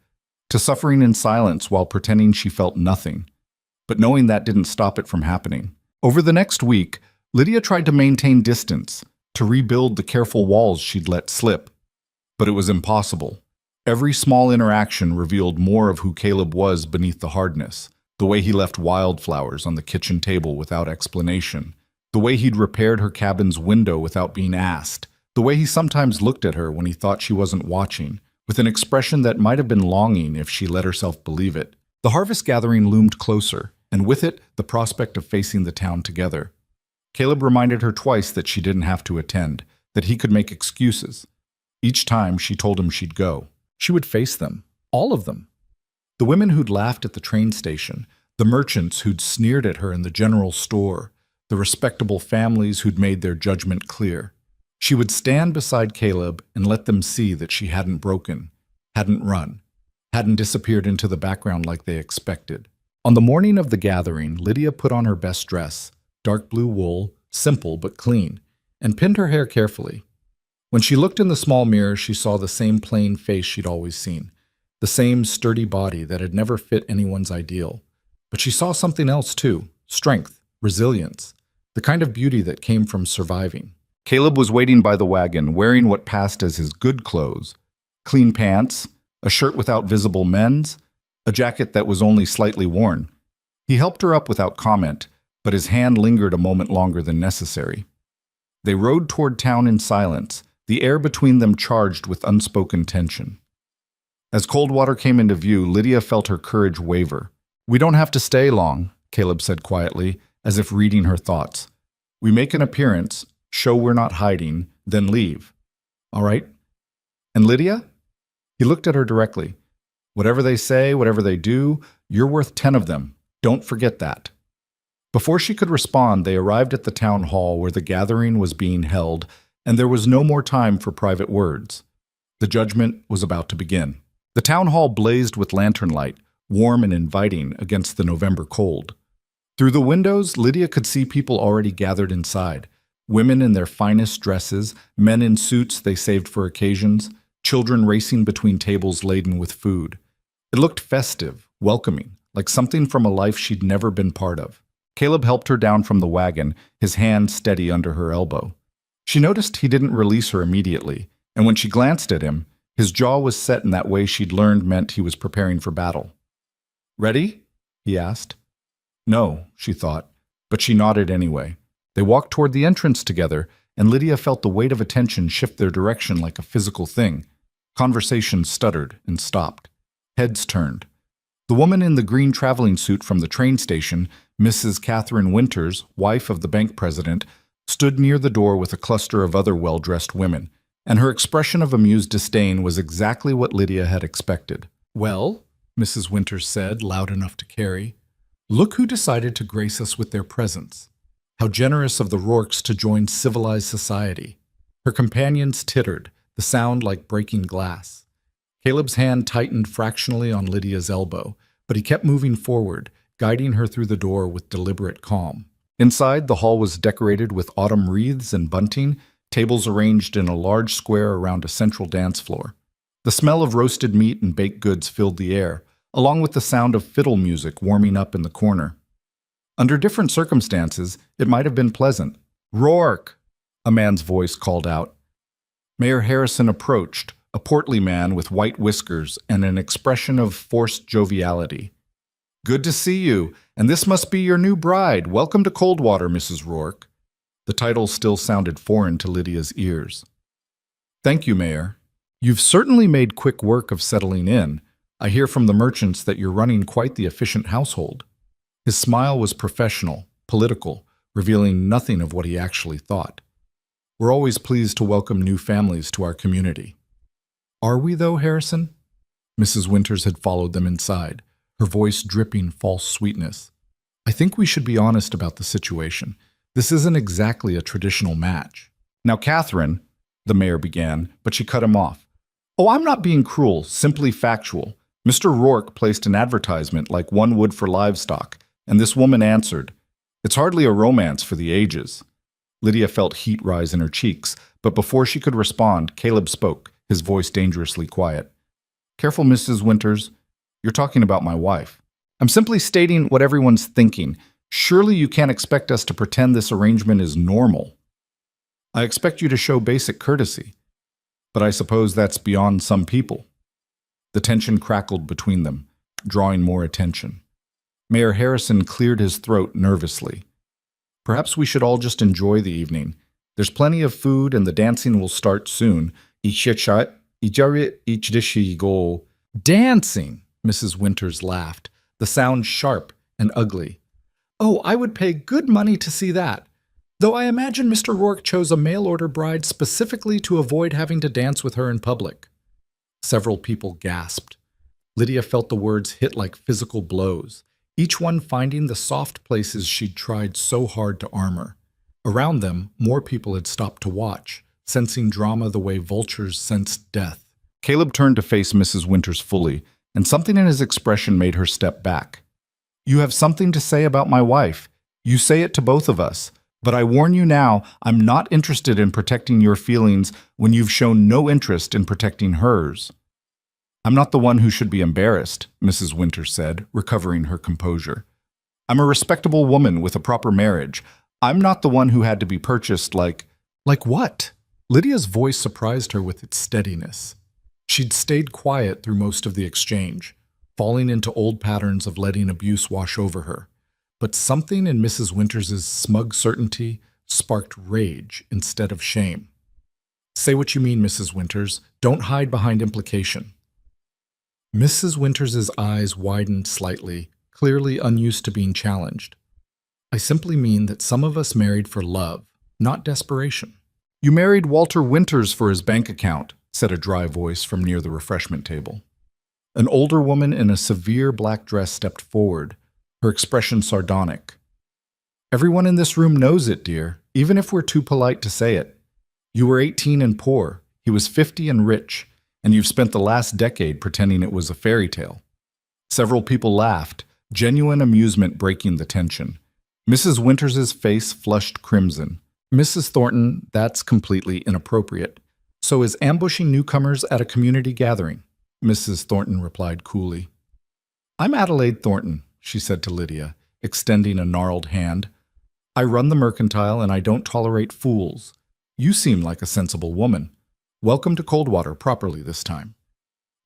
to suffering in silence while pretending she felt nothing. But knowing that didn't stop it from happening. Over the next week, Lydia tried to maintain distance, to rebuild the careful walls she'd let slip. But it was impossible. Every small interaction revealed more of who Caleb was beneath the hardness. The way he left wildflowers on the kitchen table without explanation. The way he'd repaired her cabin's window without being asked. The way he sometimes looked at her when he thought she wasn't watching, with an expression that might have been longing if she let herself believe it. The harvest gathering loomed closer, and with it, the prospect of facing the town together. Caleb reminded her twice that she didn't have to attend, that he could make excuses. Each time, she told him she'd go. She would face them, all of them. The women who'd laughed at the train station, the merchants who'd sneered at her in the general store, the respectable families who'd made their judgment clear. She would stand beside Caleb and let them see that she hadn't broken, hadn't run, hadn't disappeared into the background like they expected. On the morning of the gathering, Lydia put on her best dress, dark blue wool, simple but clean, and pinned her hair carefully. When she looked in the small mirror, she saw the same plain face she'd always seen, the same sturdy body that had never fit anyone's ideal. But she saw something else too, strength, resilience, the kind of beauty that came from surviving. Caleb was waiting by the wagon, wearing what passed as his good clothes, clean pants, a shirt without visible mends, a jacket that was only slightly worn. He helped her up without comment, but his hand lingered a moment longer than necessary. They rode toward town in silence, the air between them charged with unspoken tension. As Coldwater came into view, Lydia felt her courage waver. We don't have to stay long, Caleb said quietly, as if reading her thoughts. We make an appearance, show we're not hiding, then leave. All right? And Lydia? He looked at her directly. Whatever they say, whatever they do, you're worth 10 of them. Don't forget that. Before she could respond, they arrived at the town hall where the gathering was being held, and there was no more time for private words. The judgment was about to begin. The town hall blazed with lantern light, warm and inviting against the November cold. Through the windows, Lydia could see people already gathered inside. Women in their finest dresses, men in suits they saved for occasions, children racing between tables laden with food. It looked festive, welcoming, like something from a life she'd never been part of. Caleb helped her down from the wagon, his hand steady under her elbow. She noticed he didn't release her immediately, and when she glanced at him, his jaw was set in that way she'd learned meant he was preparing for battle. Ready? He asked. No, she thought, but she nodded anyway. They walked toward the entrance together, and Lydia felt the weight of attention shift their direction like a physical thing. Conversation stuttered and stopped. Heads turned. The woman in the green traveling suit from the train station, Mrs. Catherine Winters, wife of the bank president, stood near the door with a cluster of other well-dressed women, and her expression of amused disdain was exactly what Lydia had expected. Well, Mrs. Winters said, loud enough to carry, look who decided to grace us with their presence. How generous of the Rourkes to join civilized society. Her companions tittered, the sound like breaking glass. Caleb's hand tightened fractionally on Lydia's elbow, but he kept moving forward, guiding her through the door with deliberate calm. Inside, the hall was decorated with autumn wreaths and bunting, tables arranged in a large square around a central dance floor. The smell of roasted meat and baked goods filled the air, along with the sound of fiddle music warming up in the corner. Under different circumstances, it might have been pleasant. "Rourke!" a man's voice called out. Mayor Harrison approached, a portly man with white whiskers and an expression of forced joviality. "Good to see you, and this must be your new bride. Welcome to Coldwater, Mrs. Rourke." The title still sounded foreign to Lydia's ears. "Thank you, Mayor. You've certainly made quick work of settling in. I hear from the merchants that you're running quite the efficient household." His smile was professional, political, revealing nothing of what he actually thought. "We're always pleased to welcome new families to our community." "Are we, though, Harrison?" Mrs. Winters had followed them inside, her voice dripping false sweetness. "I think we should be honest about the situation. This isn't exactly a traditional match." "Now, Catherine," the mayor began, but she cut him off. "Oh, I'm not being cruel, simply factual. Mr. Rourke placed an advertisement like one would for livestock, and this woman answered. It's hardly a romance for the ages." Lydia felt heat rise in her cheeks, but before she could respond, Caleb spoke, his voice dangerously quiet. "Careful, Mrs. Winters. You're talking about my wife. I'm simply stating what everyone's thinking. Surely you can't expect us to pretend this arrangement is normal. I expect you to show basic courtesy, but I suppose that's beyond some people." The tension crackled between them, drawing more attention. Mayor Harrison cleared his throat nervously. "Perhaps we should all just enjoy the evening. There's plenty of food and the dancing will start soon. Dancing! Mrs. Winters laughed, the sound sharp and ugly. "Oh, I would pay good money to see that. Though I imagine Mr. Rourke chose a mail-order bride specifically to avoid having to dance with her in public." Several people gasped. Lydia felt the words hit like physical blows, each one finding the soft places she'd tried so hard to armor. Around them, more people had stopped to watch, sensing drama the way vultures sensed death. Caleb turned to face Mrs. Winters fully, and something in his expression made her step back. "You have something to say about my wife. You say it to both of us. But I warn you now, I'm not interested in protecting your feelings when you've shown no interest in protecting hers." "I'm not the one who should be embarrassed," Mrs. Winters said, recovering her composure. "I'm a respectable woman with a proper marriage. I'm not the one who had to be purchased like..." "Like what?" Lydia's voice surprised her with its steadiness. She'd stayed quiet through most of the exchange, falling into old patterns of letting abuse wash over her. But something in Mrs. Winters's smug certainty sparked rage instead of shame. "Say what you mean, Mrs. Winters. Don't hide behind implication." Mrs. Winters's eyes widened slightly, clearly unused to being challenged. "I simply mean that some of us married for love, not desperation." "You married Walter Winters for his bank account," said a dry voice from near the refreshment table. An older woman in a severe black dress stepped forward, her expression sardonic. "Everyone in this room knows it, dear, even if we're too polite to say it. You were 18 and poor, he was 50 and rich, and you've spent the last decade pretending it was a fairy tale." Several people laughed, genuine amusement breaking the tension. Mrs. Winters's face flushed crimson. "Mrs. Thornton, that's completely inappropriate. So is ambushing newcomers at a community gathering," Mrs. Thornton replied coolly. "I'm Adelaide Thornton," she said to Lydia, extending a gnarled hand. "I run the mercantile and I don't tolerate fools. You seem like a sensible woman. Welcome to Coldwater properly this time."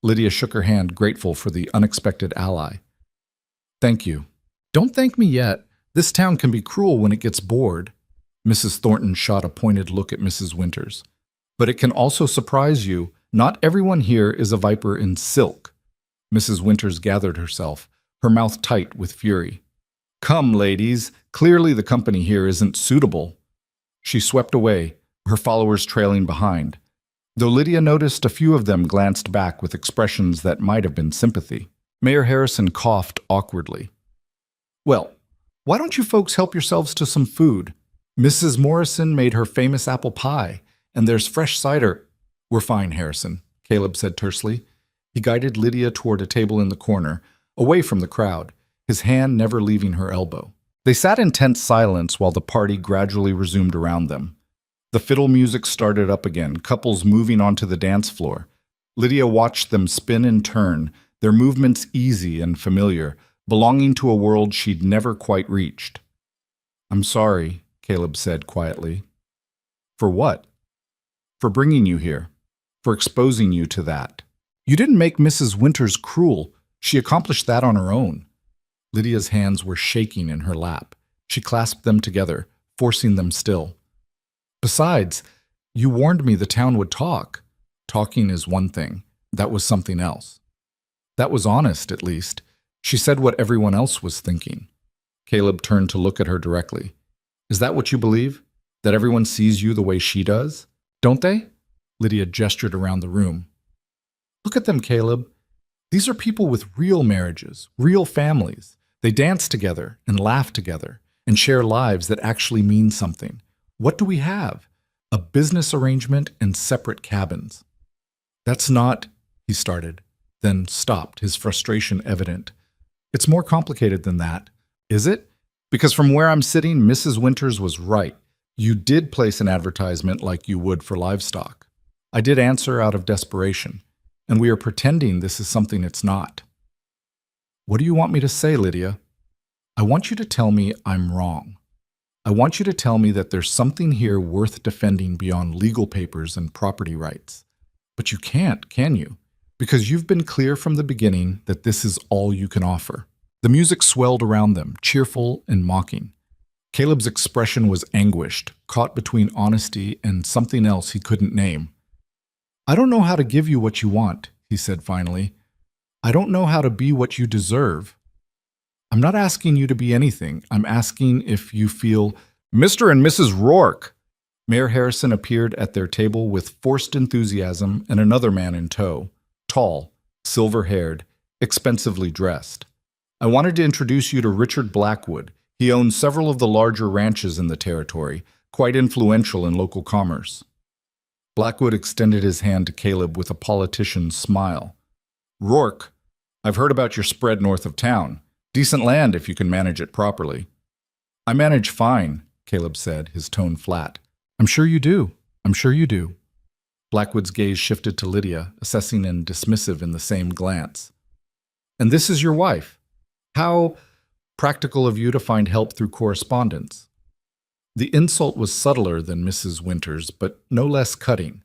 Lydia shook her hand, grateful for the unexpected ally. "Thank you." "Don't thank me yet. This town can be cruel when it gets bored." Mrs. Thornton shot a pointed look at Mrs. Winters. "But it can also surprise you. Not everyone here is a viper in silk." Mrs. Winters gathered herself, her mouth tight with fury. "Come, ladies, clearly the company here isn't suitable." She swept away, her followers trailing behind. though Lydia noticed a few of them glanced back with expressions that might have been sympathy. Mayor Harrison coughed awkwardly. "Well, why don't you folks help yourselves to some food? Mrs. Morrison made her famous apple pie, and there's fresh cider." "We're fine, Harrison," Caleb said tersely. He guided Lydia toward a table in the corner, away from the crowd, his hand never leaving her elbow. They sat in tense silence while the party gradually resumed around them. The fiddle music started up again, couples moving onto the dance floor. Lydia watched them spin and turn, their movements easy and familiar, belonging to a world she'd never quite reached. "I'm sorry," Caleb said quietly. "For what?" "For bringing you here. For exposing you to that. You didn't make Mrs. Winters cruel. She accomplished that on her own." Lydia's hands were shaking in her lap. She clasped them together, forcing them still. "Besides, you warned me the town would talk." Talking is one thing. That was something else. That was honest, at least. She said what everyone else was thinking. Caleb turned to look at her directly. "Is that what you believe? That everyone sees you the way she does? Don't they?" Lydia gestured around the room. "Look at them, Caleb. These are people with real marriages, real families. They dance together and laugh together and share lives that actually mean something. What do we have? A business arrangement and separate cabins." "That's not," he started, then stopped, his frustration evident. "It's more complicated than that." "Is it? Because from where I'm sitting, Mrs. Winters was right. You did place an advertisement like you would for livestock. I did answer out of desperation, and we are pretending this is something it's not." "What do you want me to say, Lydia?" "I want you to tell me I'm wrong. I want you to tell me that there's something here worth defending beyond legal papers and property rights. But you can't, can you? Because you've been clear from the beginning that this is all you can offer." The music swelled around them, cheerful and mocking. Caleb's expression was anguished, caught between honesty and something else he couldn't name. "I don't know how to give you what you want," he said finally. "I don't know how to be what you deserve. I'm not asking you to be anything. I'm asking if you feel—" "Mr. and Mrs. Rourke!" Mayor Harrison appeared at their table with forced enthusiasm and another man in tow, tall, silver-haired, expensively dressed. "I wanted to introduce you to Richard Blackwood. He owns several of the larger ranches in the territory, quite influential in local commerce." Blackwood extended his hand to Caleb with a politician's smile. "Rourke, I've heard about your spread north of town. Decent land if you can manage it properly." "I manage fine," Caleb said, his tone flat. "I'm sure you do. I'm sure you do." Blackwood's gaze shifted to Lydia, assessing and dismissive in the same glance. "And this is your wife. How practical of you to find help through correspondence." The insult was subtler than Mrs. Winters, but no less cutting.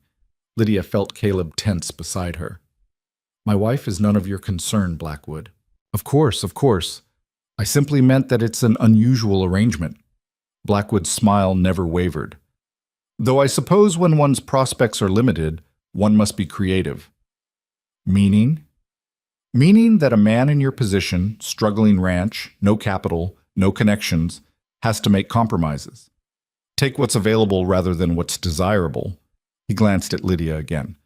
Lydia felt Caleb tense beside her. "My wife is none of your concern, Blackwood." Of course. I simply meant that it's an unusual arrangement." Blackwood's smile never wavered. "Though I suppose when one's prospects are limited, one must be creative." "Meaning?" "Meaning that a man in your position, struggling ranch, no capital, no connections, has to make compromises. Take what's available rather than what's desirable." He glanced at Lydia again.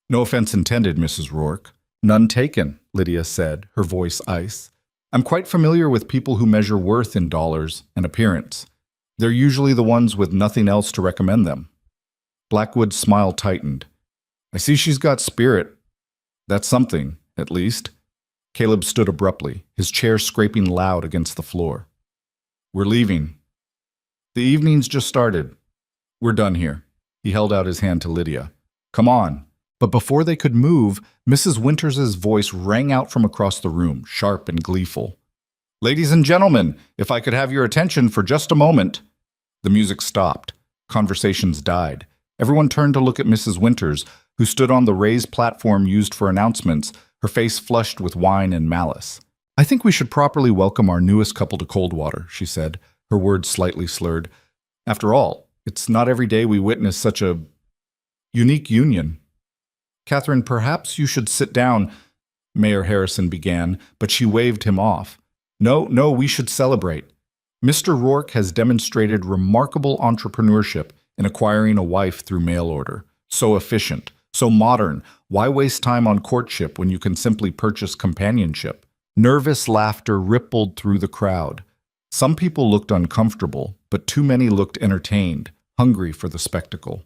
"No offense intended, Mrs. Rourke." "None taken," Lydia said, her voice ice. "I'm quite familiar with people who measure worth in dollars and appearance. They're usually the ones with nothing else to recommend them." Blackwood's smile tightened. "I see she's got spirit. That's something, at least." Caleb stood abruptly, his chair scraping loud against the floor. "We're leaving. The evening's just started. We're done here." He held out his hand to Lydia. "Come on." But before they could move, Mrs. Winters's voice rang out from across the room, sharp and gleeful. "Ladies and gentlemen, if I could have your attention for just a moment." The music stopped. Conversations died. Everyone turned to look at Mrs. Winters, who stood on the raised platform used for announcements, her face flushed with wine and malice. "I think we should properly welcome our newest couple to Coldwater," she said, her words slightly slurred. "After all, it's not every day we witness such a unique union." "Catherine, perhaps you should sit down," Mayor Harrison began, but she waved him off. No, we should celebrate. Mr. Rourke has demonstrated remarkable entrepreneurship in acquiring a wife through mail order. So efficient, So modern. Why waste time on courtship when you can simply purchase companionship? Nervous laughter rippled through the crowd. Some people looked uncomfortable, but too many looked entertained, hungry for the spectacle.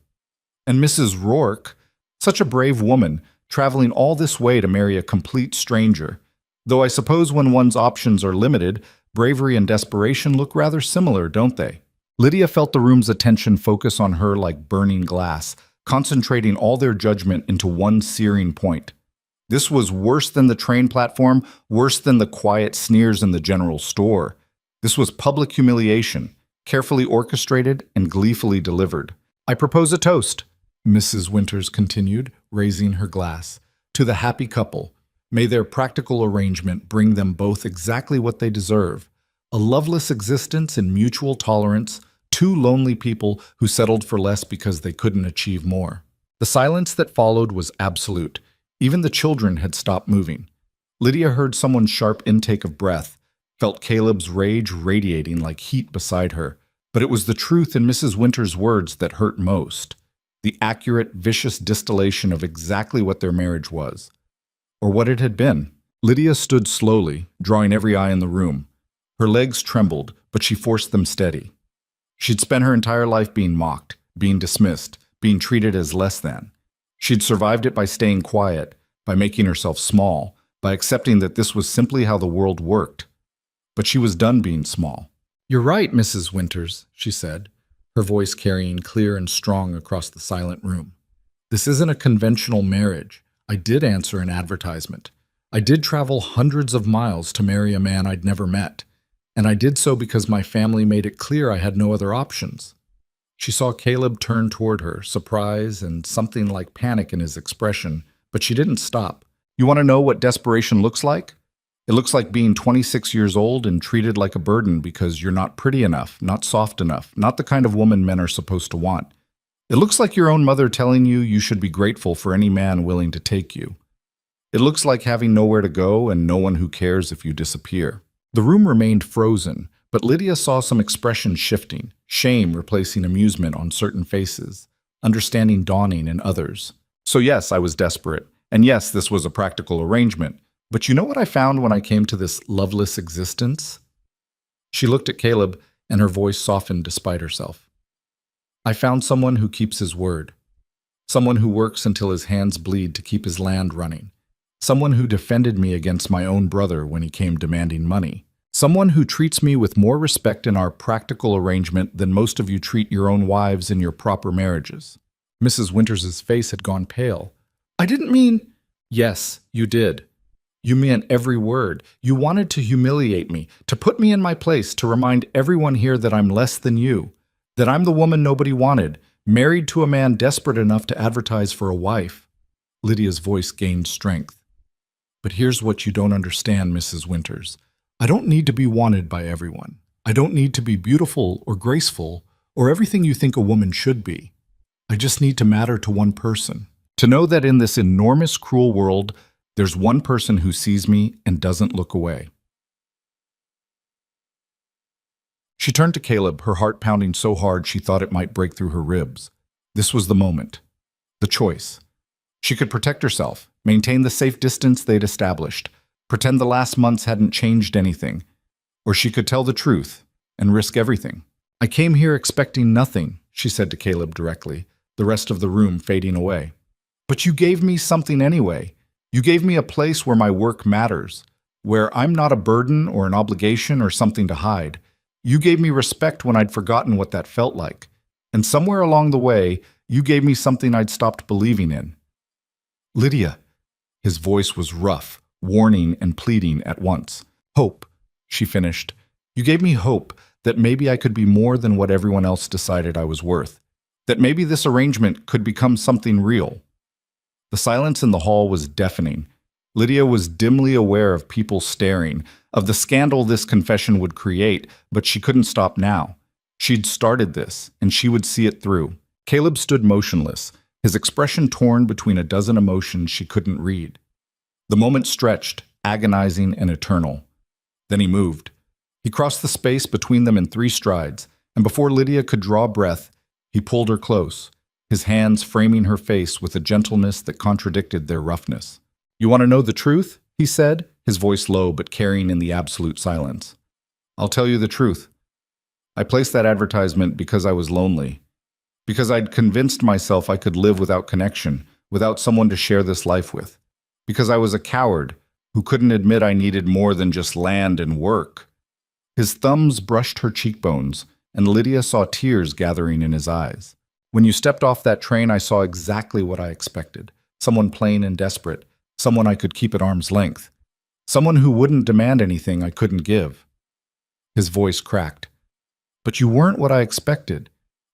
And Mrs. Rourke, such a brave woman, traveling all this way to marry a complete stranger. Though I suppose when one's options are limited, bravery and desperation look rather similar, don't they? Lydia felt the room's attention focus on her like burning glass, concentrating all their judgment into one searing point. This was worse than the train platform, worse than the quiet sneers in the general store. This was public humiliation, carefully orchestrated and gleefully delivered. I propose a toast, Mrs. Winters continued, raising her glass, to the happy couple. May their practical arrangement bring them both exactly what they deserve. A loveless existence in mutual tolerance, two lonely people who settled for less because they couldn't achieve more. The silence that followed was absolute. Even the children had stopped moving. Lydia heard someone's sharp intake of breath, felt Caleb's rage radiating like heat beside her. But it was the truth in Mrs. Winters' words that hurt most. The accurate, vicious distillation of exactly what their marriage was. Or what it had been. Lydia stood slowly, drawing every eye in the room. Her legs trembled, but she forced them steady. She'd spent her entire life being mocked, being dismissed, being treated as less than. She'd survived it by staying quiet, by making herself small, by accepting that this was simply how the world worked. But she was done being small. "You're right, Mrs. Winters," she said, her voice carrying clear and strong across the silent room. "This isn't a conventional marriage. I did answer an advertisement. I did travel hundreds of miles to marry a man I'd never met. And I did so because my family made it clear I had no other options." She saw Caleb turn toward her, surprise and something like panic in his expression, but she didn't stop. "You want to know what desperation looks like? It looks like being 26 years old and treated like a burden because you're not pretty enough, not soft enough, not the kind of woman men are supposed to want. It looks like your own mother telling you you should be grateful for any man willing to take you. It looks like having nowhere to go and no one who cares if you disappear." The room remained frozen, but Lydia saw some expression shifting, shame replacing amusement on certain faces, understanding dawning in others. "So yes, I was desperate, and yes, this was a practical arrangement. But you know what I found when I came to this loveless existence?" She looked at Caleb, and her voice softened despite herself. "I found someone who keeps his word. Someone who works until his hands bleed to keep his land running. Someone who defended me against my own brother when he came demanding money. Someone who treats me with more respect in our practical arrangement than most of you treat your own wives in your proper marriages." Mrs. Winters' face had gone pale. "I didn't mean—" "Yes, you did. You meant every word. You wanted to humiliate me, to put me in my place, to remind everyone here that I'm less than you, that I'm the woman nobody wanted, married to a man desperate enough to advertise for a wife." Lydia's voice gained strength. "But here's what you don't understand, Mrs. Winters. I don't need to be wanted by everyone. I don't need to be beautiful or graceful or everything you think a woman should be. I just need to matter to one person. To know that in this enormous, cruel world, there's one person who sees me and doesn't look away." She turned to Caleb, her heart pounding so hard she thought it might break through her ribs. This was the moment. The choice. She could protect herself, maintain the safe distance they'd established, pretend the last months hadn't changed anything, or she could tell the truth and risk everything. "I came here expecting nothing," she said to Caleb directly, the rest of the room fading away. "But you gave me something anyway. You gave me a place where my work matters, where I'm not a burden or an obligation or something to hide. You gave me respect when I'd forgotten what that felt like. And somewhere along the way, you gave me something I'd stopped believing in." "Lydia," his voice was rough, warning and pleading at once. "Hope," she finished. "You gave me hope that maybe I could be more than what everyone else decided I was worth, that maybe this arrangement could become something real." The silence in the hall was deafening. Lydia was dimly aware of people staring, of the scandal this confession would create, but she couldn't stop now. She'd started this, and she would see it through. Caleb stood motionless, his expression torn between a dozen emotions she couldn't read. The moment stretched, agonizing and eternal. Then he moved. He crossed the space between them in 3 strides, and before Lydia could draw breath, he pulled her close, his hands framing her face with a gentleness that contradicted their roughness. "You want to know the truth?" he said, his voice low but carrying in the absolute silence. "I'll tell you the truth. I placed that advertisement because I was lonely, because I'd convinced myself I could live without connection, without someone to share this life with, because I was a coward who couldn't admit I needed more than just land and work." His thumbs brushed her cheekbones, and Lydia saw tears gathering in his eyes. "When you stepped off that train, I saw exactly what I expected. Someone plain and desperate, someone I could keep at arm's length, someone who wouldn't demand anything I couldn't give." His voice cracked. "But you weren't what I expected.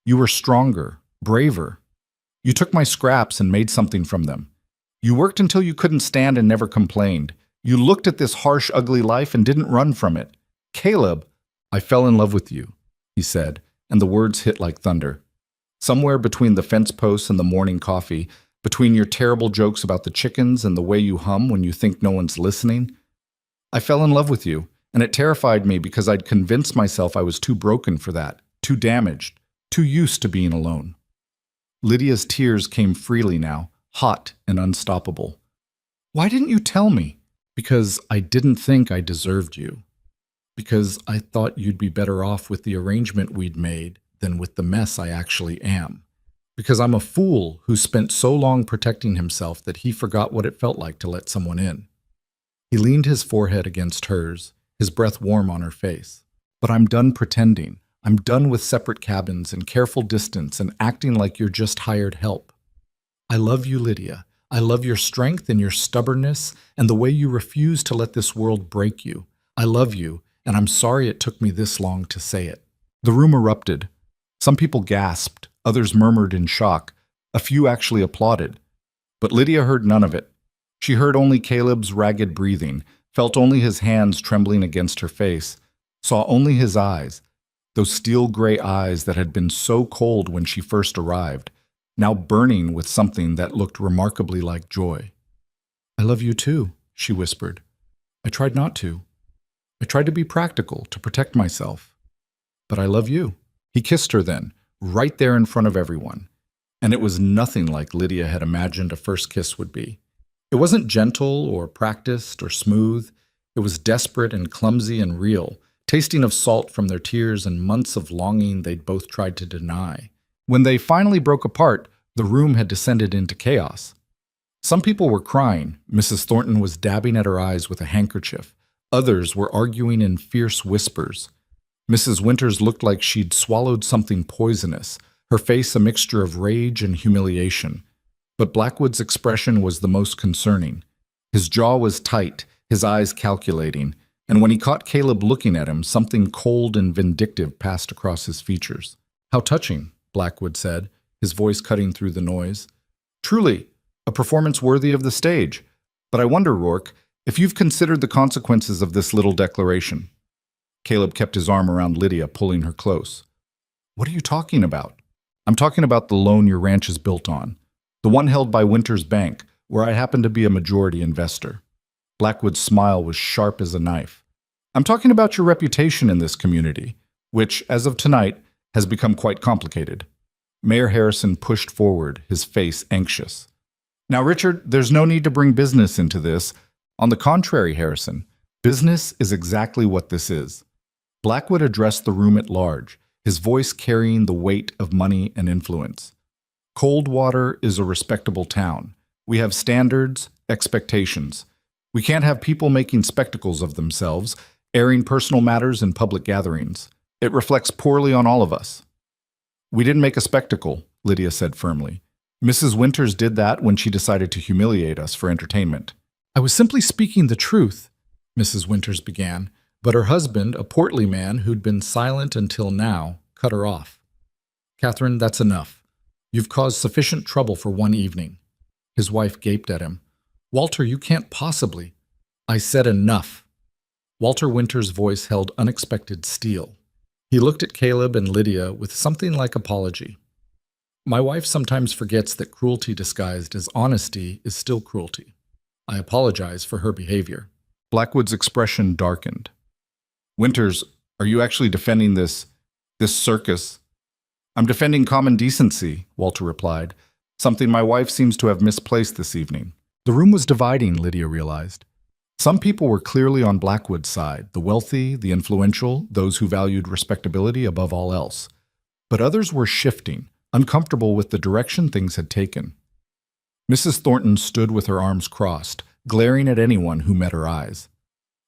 You were stronger, braver. You took my scraps and made something from them. You worked until you couldn't stand and never complained. You looked at this harsh, ugly life and didn't run from it. Caleb, I fell in love with you," he said, and the words hit like thunder. "Somewhere between the fence posts and the morning coffee, between your terrible jokes about the chickens and the way you hum when you think no one's listening, I fell in love with you, and it terrified me because I'd convinced myself I was too broken for that, too damaged, too used to being alone." Lydia's tears came freely now, hot and unstoppable. "Why didn't you tell me?" "Because I didn't think I deserved you. Because I thought you'd be better off with the arrangement we'd made than with the mess I actually am. Because I'm a fool who spent so long protecting himself that he forgot what it felt like to let someone in." He leaned his forehead against hers, his breath warm on her face. "But I'm done pretending. I'm done with separate cabins and careful distance and acting like you're just hired help. I love you, Lydia. I love your strength and your stubbornness and the way you refuse to let this world break you. I love you, and I'm sorry it took me this long to say it." The room erupted. Some people gasped, others murmured in shock. A few actually applauded. But Lydia heard none of it. She heard only Caleb's ragged breathing, felt only his hands trembling against her face, saw only his eyes, those steel-gray eyes that had been so cold when she first arrived, now burning with something that looked remarkably like joy. "I love you too," she whispered. "I tried not to. I tried to be practical, to protect myself. But I love you." He kissed her then, right there in front of everyone. And it was nothing like Lydia had imagined a first kiss would be. It wasn't gentle or practiced or smooth. It was desperate and clumsy and real, tasting of salt from their tears and months of longing they'd both tried to deny. When they finally broke apart, the room had descended into chaos. Some people were crying. Mrs. Thornton was dabbing at her eyes with a handkerchief. Others were arguing in fierce whispers. Mrs. Winters looked like she'd swallowed something poisonous, her face a mixture of rage and humiliation. But Blackwood's expression was the most concerning. His jaw was tight, his eyes calculating, and when he caught Caleb looking at him, something cold and vindictive passed across his features. "How touching," Blackwood said, his voice cutting through the noise. "Truly, a performance worthy of the stage. But I wonder, Rourke, if you've considered the consequences of this little declaration." Caleb kept his arm around Lydia, pulling her close. "What are you talking about?" "I'm talking about the loan your ranch is built on. The one held by Winters Bank, where I happen to be a majority investor." Blackwood's smile was sharp as a knife. "I'm talking about your reputation in this community, which, as of tonight, has become quite complicated." Mayor Harrison pushed forward, his face anxious. "Now, Richard, there's no need to bring business into this. On the contrary, Harrison, business is exactly what this is." Blackwood addressed the room at large, his voice carrying the weight of money and influence. "Coldwater is a respectable town. We have standards, expectations. We can't have people making spectacles of themselves, airing personal matters in public gatherings. It reflects poorly on all of us." "We didn't make a spectacle," Lydia said firmly. "Mrs. Winters did that when she decided to humiliate us for entertainment." "I was simply speaking the truth," Mrs. Winters began, but her husband, a portly man who'd been silent until now, cut her off. "Catherine, that's enough. You've caused sufficient trouble for one evening." His wife gaped at him. "Walter, you can't possibly." "I said enough." Walter Winters' voice held unexpected steel. He looked at Caleb and Lydia with something like apology. "My wife sometimes forgets that cruelty disguised as honesty is still cruelty. I apologize for her behavior." Blackwood's expression darkened. "Winters, are you actually defending this circus?" I'm defending common decency, Walter replied, something my wife seems to have misplaced this evening. The room was dividing, Lydia realized. Some people were clearly on Blackwood's side, the wealthy, the influential, those who valued respectability above all else. But others were shifting, uncomfortable with the direction things had taken. Mrs. Thornton stood with her arms crossed, glaring at anyone who met her eyes.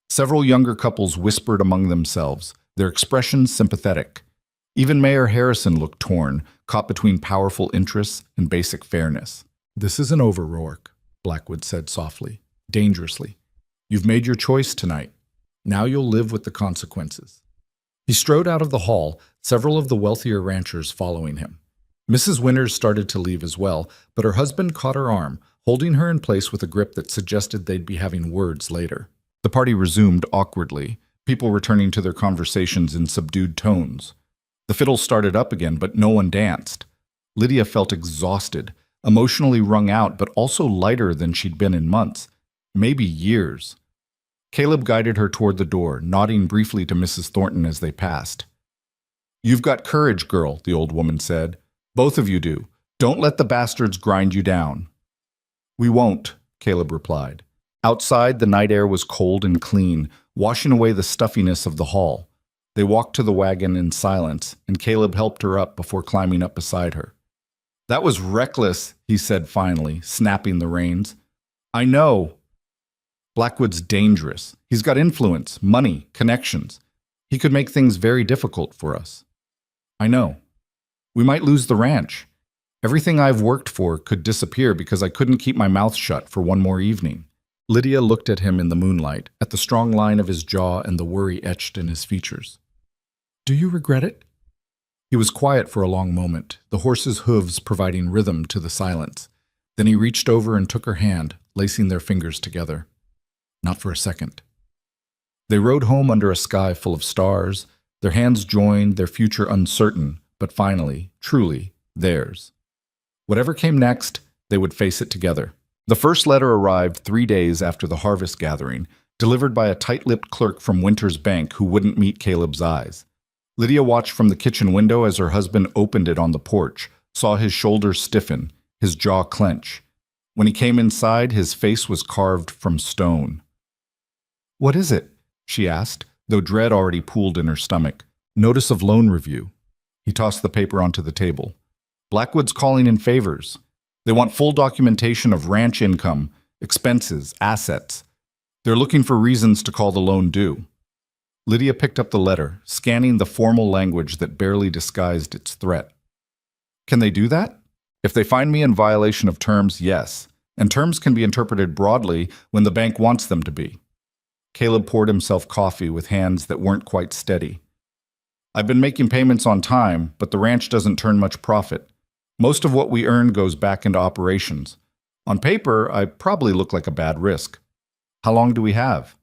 Several younger couples whispered among themselves, their expressions sympathetic. Even Mayor Harrison looked torn, caught between powerful interests and basic fairness. "This isn't over, Rourke," Blackwood said softly, dangerously. "You've made your choice tonight. Now you'll live with the consequences." He strode out of the hall, several of the wealthier ranchers following him. Mrs. Winters started to leave as well, but her husband caught her arm, holding her in place with a grip that suggested they'd be having words later. The party resumed awkwardly, people returning to their conversations in subdued tones. The fiddle started up again, but no one danced. Lydia felt exhausted, emotionally wrung out, but also lighter than she'd been in months, maybe years. Caleb guided her toward the door, nodding briefly to Mrs. Thornton as they passed. "You've got courage, girl," the old woman said. "Both of you do. Don't let the bastards grind you down." "We won't," Caleb replied. Outside, the night air was cold and clean, washing away the stuffiness of the hall. They walked to the wagon in silence, and Caleb helped her up before climbing up beside her. "That was reckless," he said finally, snapping the reins. "I know. Blackwood's dangerous. He's got influence, money, connections. He could make things very difficult for us. I know. We might lose the ranch. Everything I've worked for could disappear because I couldn't keep my mouth shut for one more evening." Lydia looked at him in the moonlight, at the strong line of his jaw and the worry etched in his features. "Do you regret it?" He was quiet for a long moment, the horse's hooves providing rhythm to the silence. Then he reached over and took her hand, lacing their fingers together. "Not for a second." They rode home under a sky full of stars, their hands joined, their future uncertain, but finally, truly, theirs. Whatever came next, they would face it together. The first letter arrived 3 days after the harvest gathering, delivered by a tight-lipped clerk from Winter's Bank who wouldn't meet Caleb's eyes. Lydia watched from the kitchen window as her husband opened it on the porch, saw his shoulders stiffen, his jaw clench. When he came inside, his face was carved from stone. "What is it?" she asked, though dread already pooled in her stomach. "Notice of loan review." He tossed the paper onto the table. "Blackwood's calling in favors. They want full documentation of ranch income, expenses, assets. They're looking for reasons to call the loan due." Lydia picked up the letter, scanning the formal language that barely disguised its threat. "Can they do that?" "If they find me in violation of terms, yes. And terms can be interpreted broadly when the bank wants them to be." Caleb poured himself coffee with hands that weren't quite steady. "I've been making payments on time, but the ranch doesn't turn much profit. Most of what we earn goes back into operations. On paper, I probably look like a bad risk. How long do we have?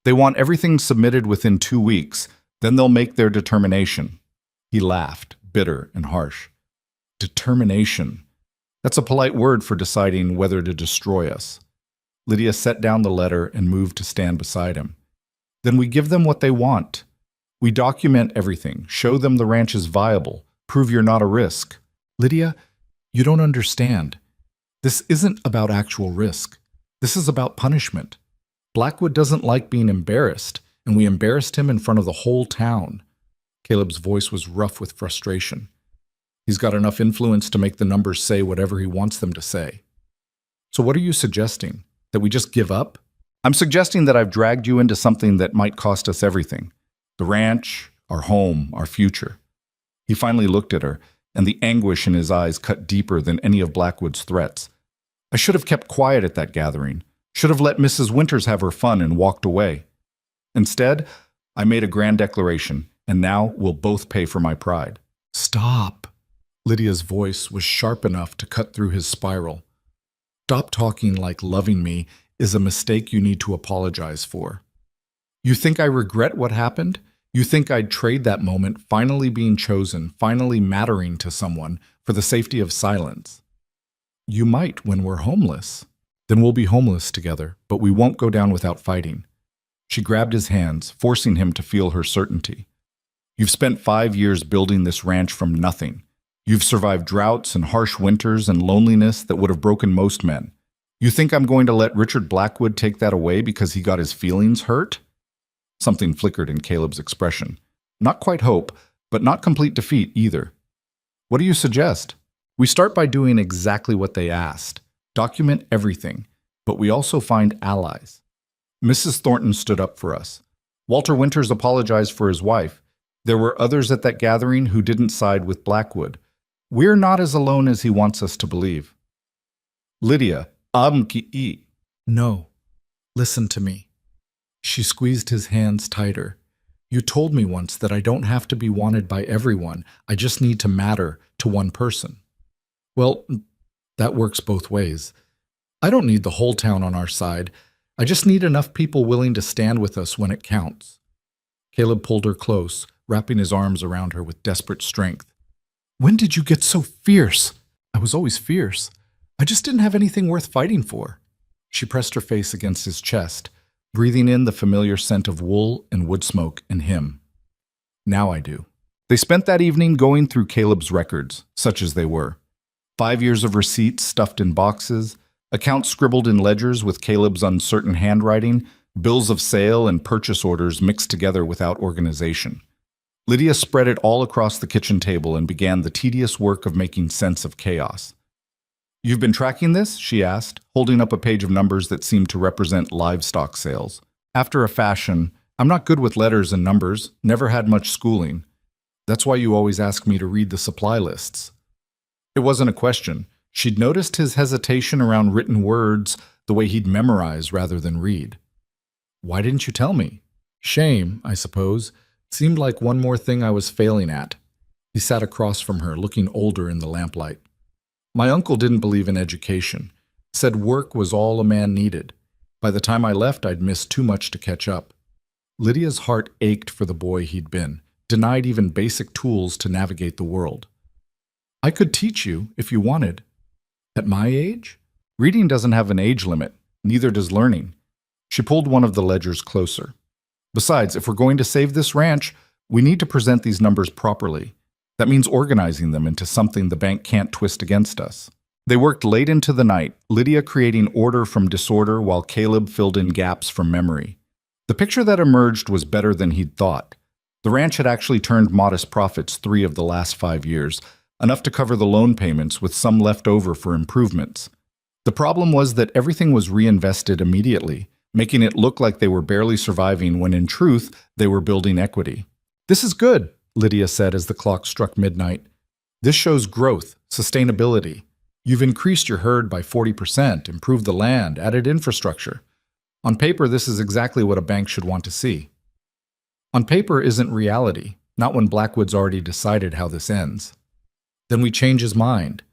They want everything submitted within 2 weeks, then they'll make their determination." He laughed, bitter and harsh. "Determination. That's a polite word for deciding whether to destroy us." Lydia set down the letter and moved to stand beside him. "Then we give them what they want. We document everything, show them the ranch is viable, prove you're not a risk." "Lydia, you don't understand. This isn't about actual risk. This is about punishment. Blackwood doesn't like being embarrassed, and we embarrassed him in front of the whole town." Caleb's voice was rough with frustration. "He's got enough influence to make the numbers say whatever he wants them to say. So what are you suggesting? That we just give up?" "I'm suggesting that I've dragged you into something that might cost us everything. The ranch, our home, our future." He finally looked at her, and the anguish in his eyes cut deeper than any of Blackwood's threats. "I should have kept quiet at that gathering. Should have let Mrs. Winters have her fun and walked away. Instead, I made a grand declaration, and now we'll both pay for my pride." "Stop." Lydia's voice was sharp enough to cut through his spiral. "Stop talking like loving me is a mistake you need to apologize for. You think I regret what happened? You think I'd trade that moment, finally being chosen, finally mattering to someone, for the safety of silence? You might when we're homeless. Then we'll be homeless together, but we won't go down without fighting." She grabbed his hands, forcing him to feel her certainty. You've spent 5 years building this ranch from nothing. You've survived droughts and harsh winters and loneliness that would have broken most men. You think I'm going to let Richard Blackwood take that away because he got his feelings hurt? Something flickered in Caleb's expression. Not quite hope, but not complete defeat either. What do you suggest? We start by doing exactly what they asked. Document everything, but we also find allies. Mrs. Thornton stood up for us. Walter Winters apologized for his wife. There were others at that gathering who didn't side with Blackwood. We're not as alone as he wants us to believe. Lydia, No, listen to me. She squeezed his hands tighter. You told me once that I don't have to be wanted by everyone. I just need to matter to one person. Well, that works both ways. I don't need the whole town on our side. I just need enough people willing to stand with us when it counts. Caleb pulled her close, wrapping his arms around her with desperate strength. When did you get so fierce? I was always fierce. I just didn't have anything worth fighting for. She pressed her face against his chest, breathing in the familiar scent of wool and wood smoke and him. Now I do. They spent that evening going through Caleb's records, such as they were. 5 years of receipts stuffed in boxes, accounts scribbled in ledgers with Caleb's uncertain handwriting, bills of sale and purchase orders mixed together without organization. Lydia spread it all across the kitchen table and began the tedious work of making sense of chaos. You've been tracking this? She asked, holding up a page of numbers that seemed to represent livestock sales. After a fashion, I'm not good with letters and numbers, never had much schooling. That's why you always ask me to read the supply lists. It wasn't a question. She'd noticed his hesitation around written words, the way he'd memorize rather than read. Why didn't you tell me? Shame, I suppose. It seemed like one more thing I was failing at. He sat across from her, looking older in the lamplight. My uncle didn't believe in education, said work was all a man needed. By the time I left, I'd missed too much to catch up. Lydia's heart ached for the boy he'd been, denied even basic tools to navigate the world. I could teach you if you wanted. At my age? Reading doesn't have an age limit, neither does learning. She pulled one of the ledgers closer. Besides, if we're going to save this ranch, we need to present these numbers properly. That means organizing them into something the bank can't twist against us. They worked late into the night, Lydia creating order from disorder while Caleb filled in gaps from memory. The picture that emerged was better than he'd thought. The ranch had actually turned modest profits 3 of the last 5 years, enough to cover the loan payments with some left over for improvements. The problem was that everything was reinvested immediately, making it look like they were barely surviving when in truth they were building equity. This is good, Lydia said as the clock struck midnight. This shows growth, sustainability. You've increased your herd by 40%, improved the land, added infrastructure. On paper, this is exactly what a bank should want to see. On paper isn't reality, not when Blackwood's already decided how this ends. Then we change his mind,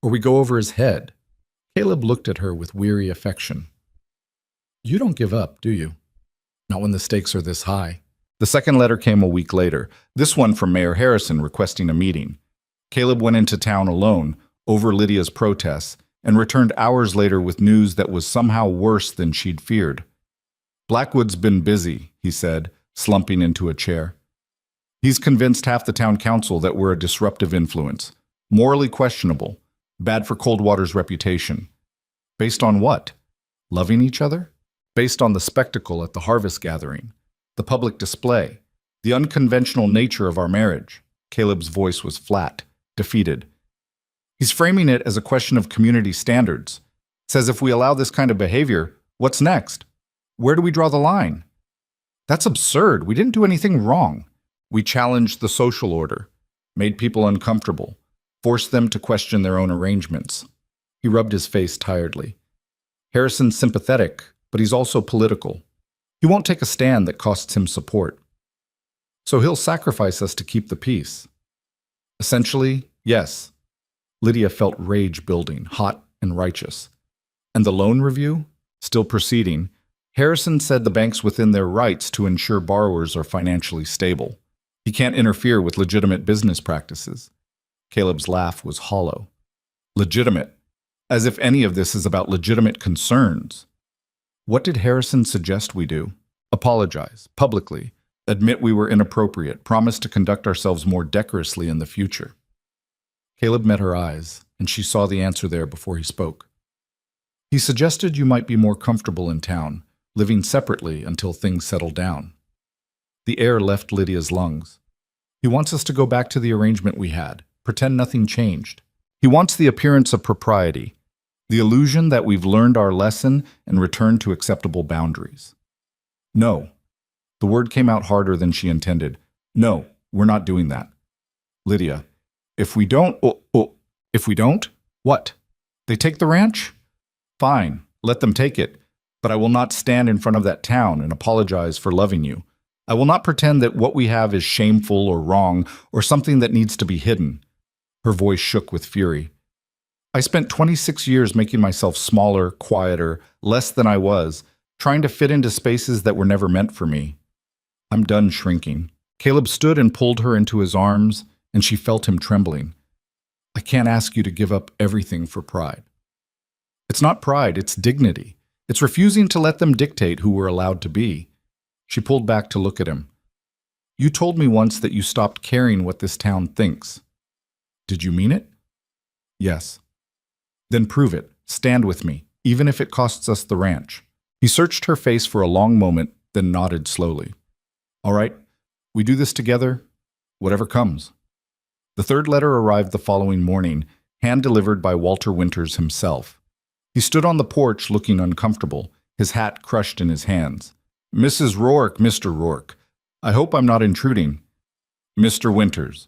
or we go over his head. Caleb looked at her with weary affection. You don't give up, do you? Not when the stakes are this high. The second letter came a week later, this one from Mayor Harrison requesting a meeting. Caleb went into town alone, over Lydia's protests, and returned hours later with news that was somehow worse than she'd feared. Blackwood's been busy, he said, slumping into a chair. He's convinced half the town council that we're a disruptive influence, morally questionable, bad for Coldwater's reputation. Based on what? Loving each other? Based on the spectacle at the harvest gathering, the public display, the unconventional nature of our marriage. Caleb's voice was flat, defeated. He's framing it as a question of community standards. Says if we allow this kind of behavior, what's next? Where do we draw the line? That's absurd. We didn't do anything wrong. We challenged the social order, made people uncomfortable, forced them to question their own arrangements. He rubbed his face tiredly. Harrison's sympathetic, but he's also political. He won't take a stand that costs him support. So he'll sacrifice us to keep the peace. Essentially, yes. Lydia felt rage building, hot and righteous. And the loan review? Still proceeding. Harrison said the bank's within their rights to ensure borrowers are financially stable. He can't interfere with legitimate business practices. Caleb's laugh was hollow. Legitimate. As if any of this is about legitimate concerns. What did Harrison suggest we do? Apologize, publicly, Admit we were inappropriate. Promise to conduct ourselves more decorously in the future. Caleb met her eyes, and she saw the answer there before he spoke. He suggested you might be more comfortable in town, living separately until things settle down. The air left Lydia's lungs. He wants us to go back to the arrangement we had, pretend nothing changed. He wants the appearance of propriety, the illusion that we've learned our lesson and returned to acceptable boundaries. No. The word came out harder than she intended. No, we're not doing that. Lydia, if we don't, what? They take the ranch? Fine, let them take it, but I will not stand in front of that town and apologize for loving you. I will not pretend that what we have is shameful or wrong or something that needs to be hidden. Her voice shook with fury. I spent 26 years making myself smaller, quieter, less than I was, trying to fit into spaces that were never meant for me. I'm done shrinking. Caleb stood and pulled her into his arms, and she felt him trembling. I can't ask you to give up everything for pride. It's not pride, it's dignity. It's refusing to let them dictate who we're allowed to be. She pulled back to look at him. You told me once that you stopped caring what this town thinks. Did you mean it? Yes. Then prove it. Stand with me, even if it costs us the ranch. He searched her face for a long moment, then nodded slowly. All right, we do this together, whatever comes. The third letter arrived the following morning, hand-delivered by Walter Winters himself. He stood on the porch looking uncomfortable, his hat crushed in his hands. Mrs. Rourke, Mr. Rourke, I hope I'm not intruding. Mr. Winters.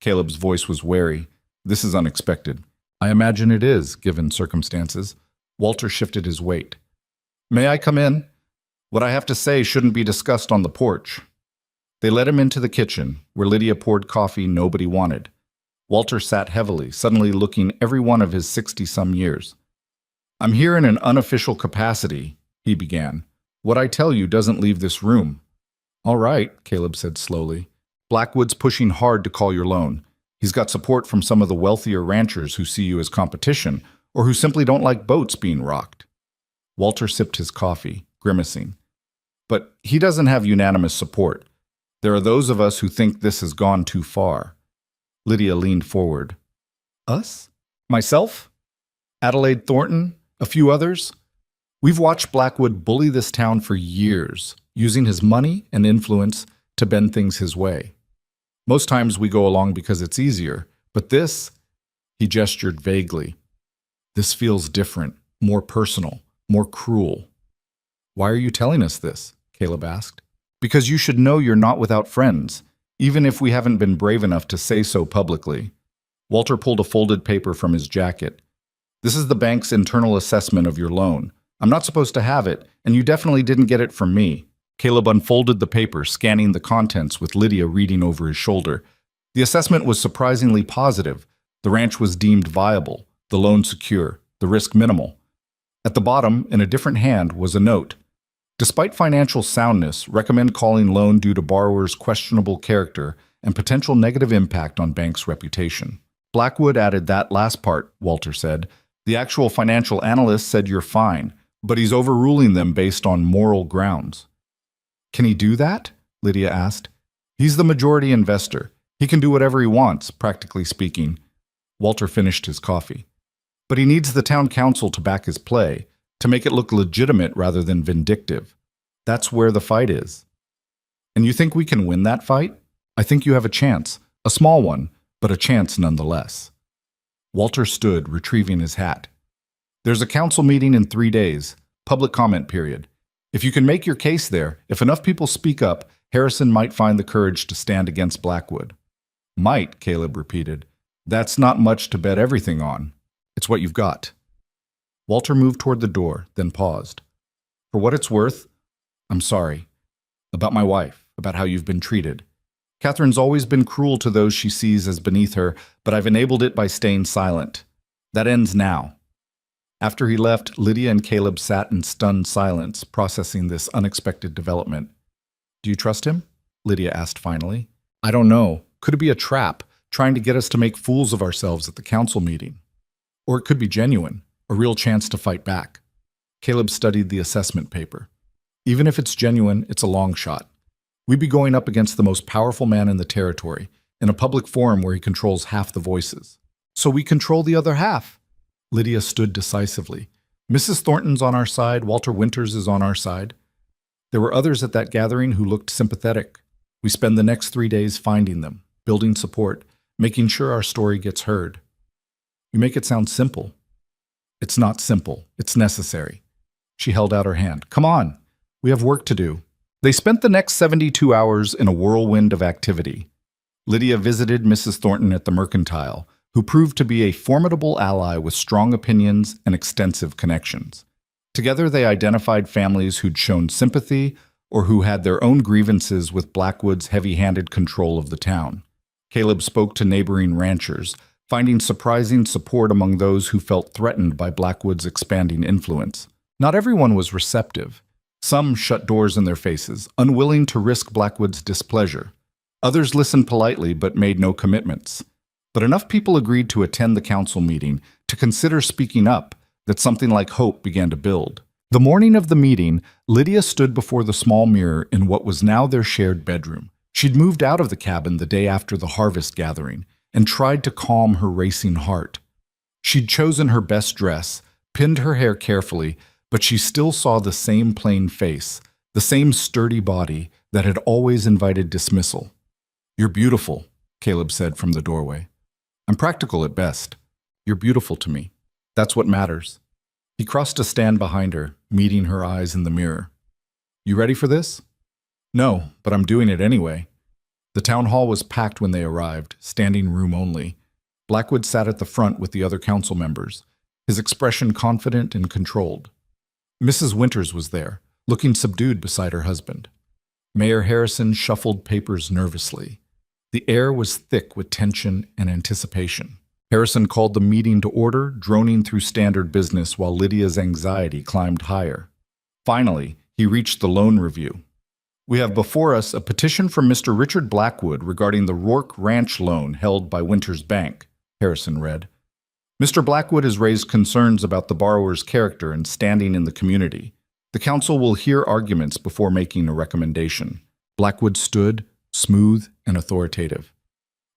Caleb's voice was wary. This is unexpected. I imagine it is, given circumstances. Walter shifted his weight. May I come in? What I have to say shouldn't be discussed on the porch. They led him into the kitchen, where Lydia poured coffee nobody wanted. Walter sat heavily, suddenly looking every one of his 60-some years. I'm here in an unofficial capacity, he began. What I tell you doesn't leave this room. All right, Caleb said slowly. Blackwood's pushing hard to call your loan. He's got support from some of the wealthier ranchers who see you as competition, or who simply don't like boats being rocked. Walter sipped his coffee, grimacing. But he doesn't have unanimous support. There are those of us who think this has gone too far. Lydia leaned forward. Us? Myself? Adelaide Thornton? A few others? We've watched Blackwood bully this town for years, using his money and influence to bend things his way. Most times we go along because it's easier, but this, he gestured vaguely. This feels different, more personal, more cruel. Why are you telling us this? Caleb asked. Because you should know you're not without friends, even if we haven't been brave enough to say so publicly. Walter pulled a folded paper from his jacket. This is the bank's internal assessment of your loan. I'm not supposed to have it, and you definitely didn't get it from me. Caleb unfolded the paper, scanning the contents with Lydia reading over his shoulder. The assessment was surprisingly positive. The ranch was deemed viable, the loan secure, the risk minimal. At the bottom, in a different hand, was a note. Despite financial soundness, recommend calling loan due to borrower's questionable character and potential negative impact on bank's reputation. Blackwood added that last part, Walter said. The actual financial analyst said you're fine, but he's overruling them based on moral grounds. Can he do that? Lydia asked. He's the majority investor. He can do whatever he wants, practically speaking. Walter finished his coffee. But he needs the town council to back his play, to make it look legitimate rather than vindictive. That's where the fight is. And you think we can win that fight? I think you have a chance, a small one, but a chance nonetheless. Walter stood, retrieving his hat. There's a council meeting in 3 days, public comment period. If you can make your case there, if enough people speak up, Harrison might find the courage to stand against Blackwood. Might, Caleb repeated. That's not much to bet everything on. It's what you've got. Walter moved toward the door, then paused. For what it's worth, I'm sorry. About my wife, about how you've been treated. Catherine's always been cruel to those she sees as beneath her, but I've enabled it by staying silent. That ends now. After he left, Lydia and Caleb sat in stunned silence, processing this unexpected development. Do you trust him? Lydia asked finally. I don't know. Could it be a trap, trying to get us to make fools of ourselves at the council meeting? Or it could be genuine, a real chance to fight back. Caleb studied the assessment paper. Even if it's genuine, it's a long shot. We'd be going up against the most powerful man in the territory, in a public forum where he controls half the voices. So we control the other half. Lydia stood decisively. Mrs. Thornton's on our side, Walter Winters is on our side. There were others at that gathering who looked sympathetic. We spend the next 3 days finding them, building support, making sure our story gets heard. You make it sound simple. It's not simple. It's necessary. She held out her hand. Come on. We have work to do. They spent the next 72 hours in a whirlwind of activity. Lydia visited Mrs. Thornton at the Mercantile, who proved to be a formidable ally with strong opinions and extensive connections. Together they identified families who'd shown sympathy or who had their own grievances with Blackwood's heavy-handed control of the town. Caleb spoke to neighboring ranchers, finding surprising support among those who felt threatened by Blackwood's expanding influence. Not everyone was receptive. Some shut doors in their faces, unwilling to risk Blackwood's displeasure. Others listened politely but made no commitments. But enough people agreed to attend the council meeting to consider speaking up that something like hope began to build. The morning of the meeting, Lydia stood before the small mirror in what was now their shared bedroom. She'd moved out of the cabin the day after the harvest gathering and tried to calm her racing heart. She'd chosen her best dress, pinned her hair carefully, but she still saw the same plain face, the same sturdy body that had always invited dismissal. "You're beautiful," Caleb said from the doorway. "I'm practical at best. You're beautiful to me. That's what matters." He crossed to stand behind her, meeting her eyes in the mirror. "You ready for this?" "No, but I'm doing it anyway." The town hall was packed when they arrived, standing room only. Blackwood sat at the front with the other council members, his expression confident and controlled. Mrs. Winters was there, looking subdued beside her husband. Mayor Harrison shuffled papers nervously. The air was thick with tension and anticipation. Harrison called the meeting to order, droning through standard business while Lydia's anxiety climbed higher. Finally, he reached the loan review. "We have before us a petition from Mr. Richard Blackwood regarding the Rourke Ranch loan held by Winters Bank," Harrison read. "Mr. Blackwood has raised concerns about the borrower's character and standing in the community. The council will hear arguments before making a recommendation." Blackwood stood, smooth and authoritative.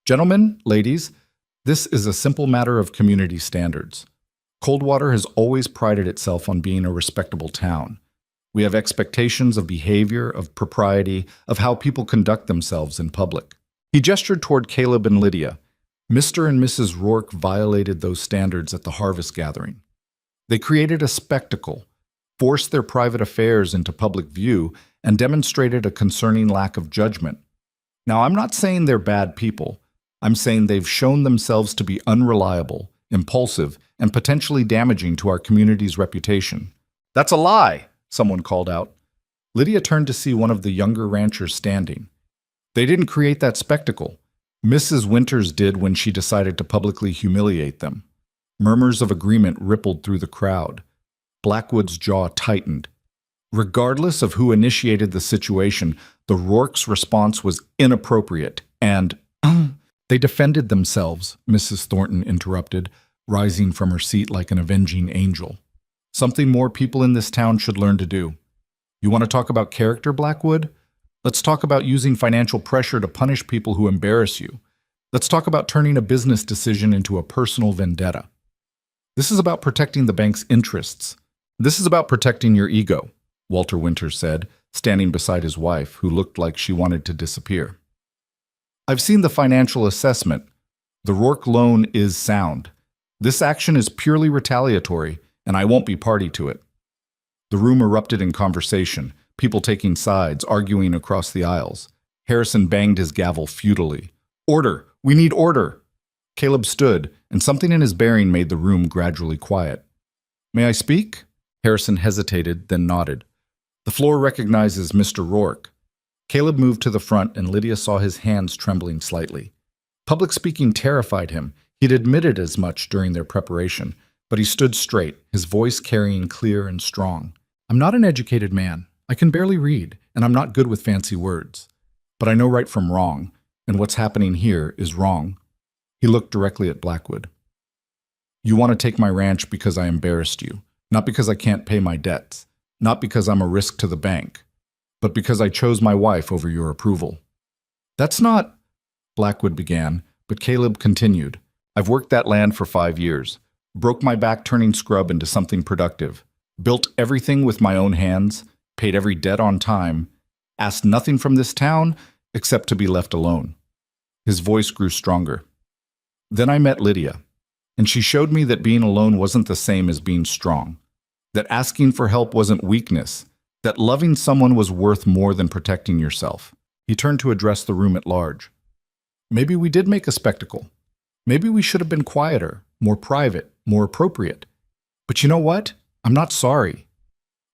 "Gentlemen, ladies, this is a simple matter of community standards. Coldwater has always prided itself on being a respectable town. We have expectations of behavior, of propriety, of how people conduct themselves in public." He gestured toward Caleb and Lydia. Mr. and Mrs. Rourke violated those standards at the harvest gathering. They created a spectacle, forced their private affairs into public view, and demonstrated a concerning lack of judgment. Now, I'm not saying they're bad people. I'm saying they've shown themselves to be unreliable, impulsive, and potentially damaging to our community's reputation. "That's a lie," someone called out. Lydia turned to see one of the younger ranchers standing. "They didn't create that spectacle. Mrs. Winters did when she decided to publicly humiliate them." Murmurs of agreement rippled through the crowd. Blackwood's jaw tightened. Regardless of who initiated the situation, the Rourke's response was inappropriate, and "They defended themselves," Mrs. Thornton interrupted, rising from her seat like an avenging angel. "Something more people in this town should learn to do. You want to talk about character, Blackwood? Let's talk about using financial pressure to punish people who embarrass you. Let's talk about turning a business decision into a personal vendetta. This is about protecting the bank's interests. This is about protecting your ego," Walter Winters said, standing beside his wife, who looked like she wanted to disappear. "I've seen the financial assessment. The Rourke loan is sound. This action is purely retaliatory, and I won't be party to it." The room erupted in conversation, people taking sides, arguing across the aisles. Harrison banged his gavel futilely. "Order! We need order!" Caleb stood, and something in his bearing made the room gradually quiet. "May I speak?" Harrison hesitated, then nodded. "The floor recognizes Mr. Rourke." Caleb moved to the front, and Lydia saw his hands trembling slightly. Public speaking terrified him. He'd admitted as much during their preparation, but he stood straight, his voice carrying clear and strong. "I'm not an educated man. I can barely read, and I'm not good with fancy words. But I know right from wrong, and what's happening here is wrong." He looked directly at Blackwood. "You want to take my ranch because I embarrassed you, not because I can't pay my debts, not because I'm a risk to the bank. but because I chose my wife over your approval. That's not, Blackwood began, but Caleb continued. I've worked that land for 5 years, broke my back turning scrub into something productive, built everything with my own hands, paid every debt on time, asked nothing from this town except to be left alone. His voice grew stronger. Then I met Lydia, and she showed me that being alone wasn't the same as being strong, that asking for help wasn't weakness, that loving someone was worth more than protecting yourself. He turned to address the room at large. Maybe we did make a spectacle. Maybe we should have been quieter, more private, more appropriate. But you know what? I'm not sorry.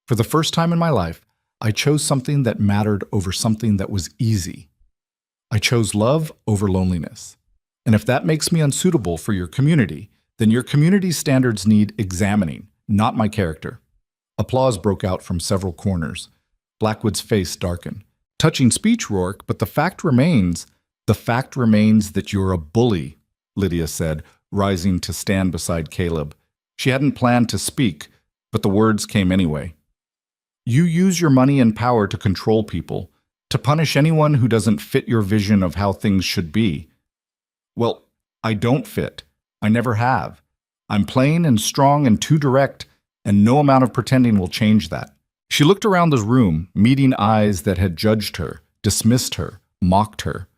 For the first time in my life, I chose something that mattered over something that was easy. I chose love over loneliness. And if that makes me unsuitable for your community, then your community's standards need examining, not my character. Applause broke out from several corners. Blackwood's face darkened. Touching speech, Rourke, but the fact remains that you're a bully, Lydia said, rising to stand beside Caleb. She hadn't planned to speak, but the words came anyway. You use your money and power to control people, to punish anyone who doesn't fit your vision of how things should be. Well, I don't fit. I never have. I'm plain and strong and too direct, and no amount of pretending will change that. She looked around the room, meeting eyes that had judged her, dismissed her, mocked her.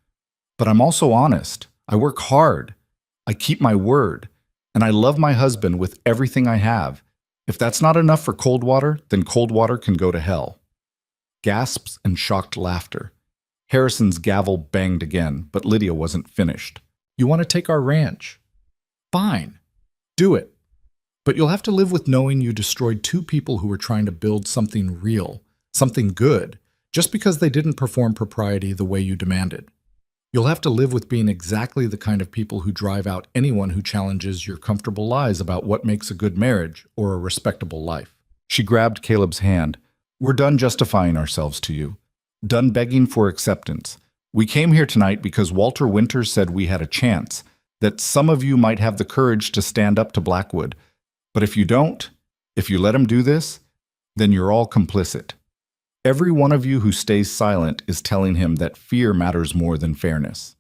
But I'm also honest. I work hard. I keep my word. And I love my husband with everything I have. If that's not enough for Coldwater, then Coldwater can go to hell. Gasps and shocked laughter. Harrison's gavel banged again, but Lydia wasn't finished. You want to take our ranch? Fine. Do it. But you'll have to live with knowing you destroyed 2 people who were trying to build something real, something good, just because they didn't perform propriety the way you demanded. You'll have to live with being exactly the kind of people who drive out anyone who challenges your comfortable lies about what makes a good marriage or a respectable life. She grabbed Caleb's hand. We're done justifying ourselves to you. Done begging for acceptance. We came here tonight because Walter Winters said we had a chance, that some of you might have the courage to stand up to Blackwood. But if you don't, if you let him do this, then you're all complicit. Every one of you who stays silent is telling him that fear matters more than fairness.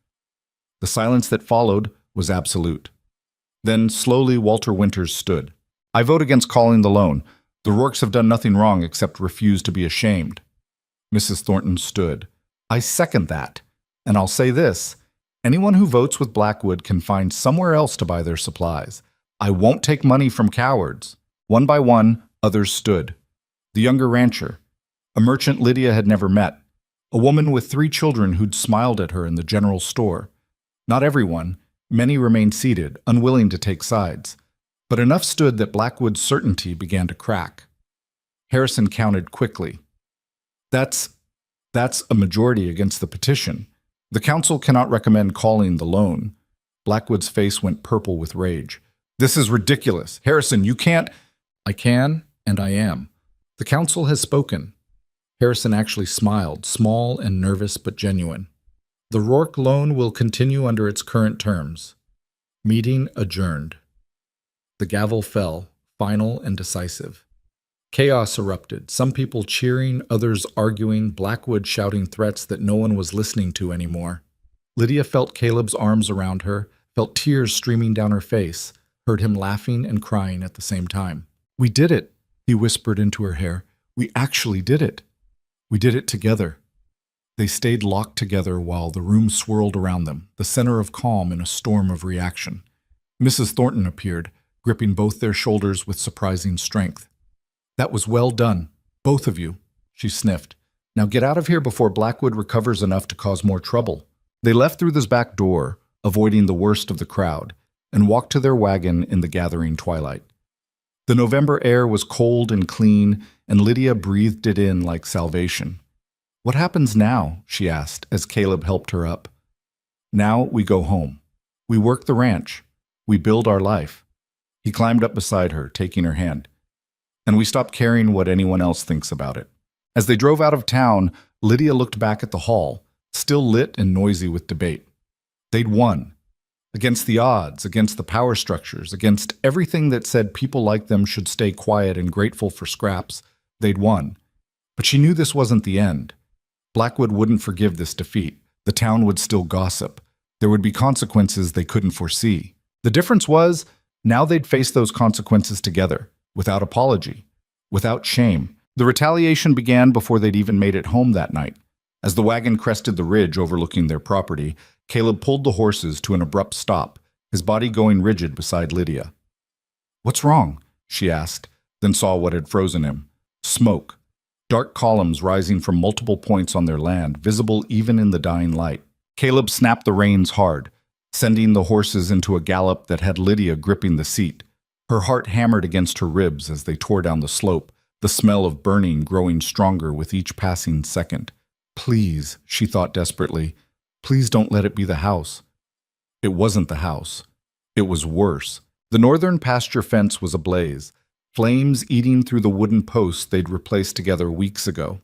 The silence that followed was absolute. Then, slowly, Walter Winters stood. I vote against calling the loan. The Rourkes have done nothing wrong except refuse to be ashamed. Mrs. Thornton stood. I second that. And I'll say this. Anyone who votes with Blackwood can find somewhere else to buy their supplies. I won't take money from cowards. One by one, others stood. The younger rancher, a merchant Lydia had never met, a woman with 3 children who'd smiled at her in the general store. Not everyone. Many remained seated, unwilling to take sides. But enough stood that Blackwood's certainty began to crack. Harrison counted quickly. That's a majority against the petition. The council cannot recommend calling the loan. Blackwood's face went purple with rage. This is ridiculous. Harrison, you can't. I can, and I am. The council has spoken. Harrison actually smiled, small and nervous but genuine. The Rourke loan will continue under its current terms. Meeting adjourned. The gavel fell, final and decisive. Chaos erupted, some people cheering, others arguing, Blackwood shouting threats that no one was listening to anymore. Lydia felt Caleb's arms around her, felt tears streaming down her face, heard him laughing and crying at the same time. We did it, he whispered into her hair. We actually did it. We did it together. They stayed locked together while the room swirled around them, the center of calm in a storm of reaction. Mrs. Thornton appeared, gripping both their shoulders with surprising strength. That was well done, both of you, she sniffed. Now get out of here before Blackwood recovers enough to cause more trouble. They left through this back door, avoiding the worst of the crowd, and walked to their wagon in the gathering twilight. The November air was cold and clean, and Lydia breathed it in like salvation. What happens now? She asked as Caleb helped her up. Now we go home. We work the ranch. We build our life. He climbed up beside her, taking her hand. And we stop caring what anyone else thinks about it. As they drove out of town, Lydia looked back at the hall, still lit and noisy with debate. They'd won. Against the odds, against the power structures, against everything that said people like them should stay quiet and grateful for scraps, they'd won. But she knew this wasn't the end. Blackwood wouldn't forgive this defeat. The town would still gossip. There would be consequences they couldn't foresee. The difference was, now they'd face those consequences together, without apology, without shame. The retaliation began before they'd even made it home that night. As the wagon crested the ridge overlooking their property, Caleb pulled the horses to an abrupt stop, his body going rigid beside Lydia. "What's wrong?" she asked, then saw what had frozen him. Smoke. Dark columns rising from multiple points on their land, visible even in the dying light. Caleb snapped the reins hard, sending the horses into a gallop that had Lydia gripping the seat. Her heart hammered against her ribs as they tore down the slope, the smell of burning growing stronger with each passing second. Please, she thought desperately, please don't let it be the house. It wasn't the house. It was worse. The northern pasture fence was ablaze, flames eating through the wooden posts they'd replaced together weeks ago.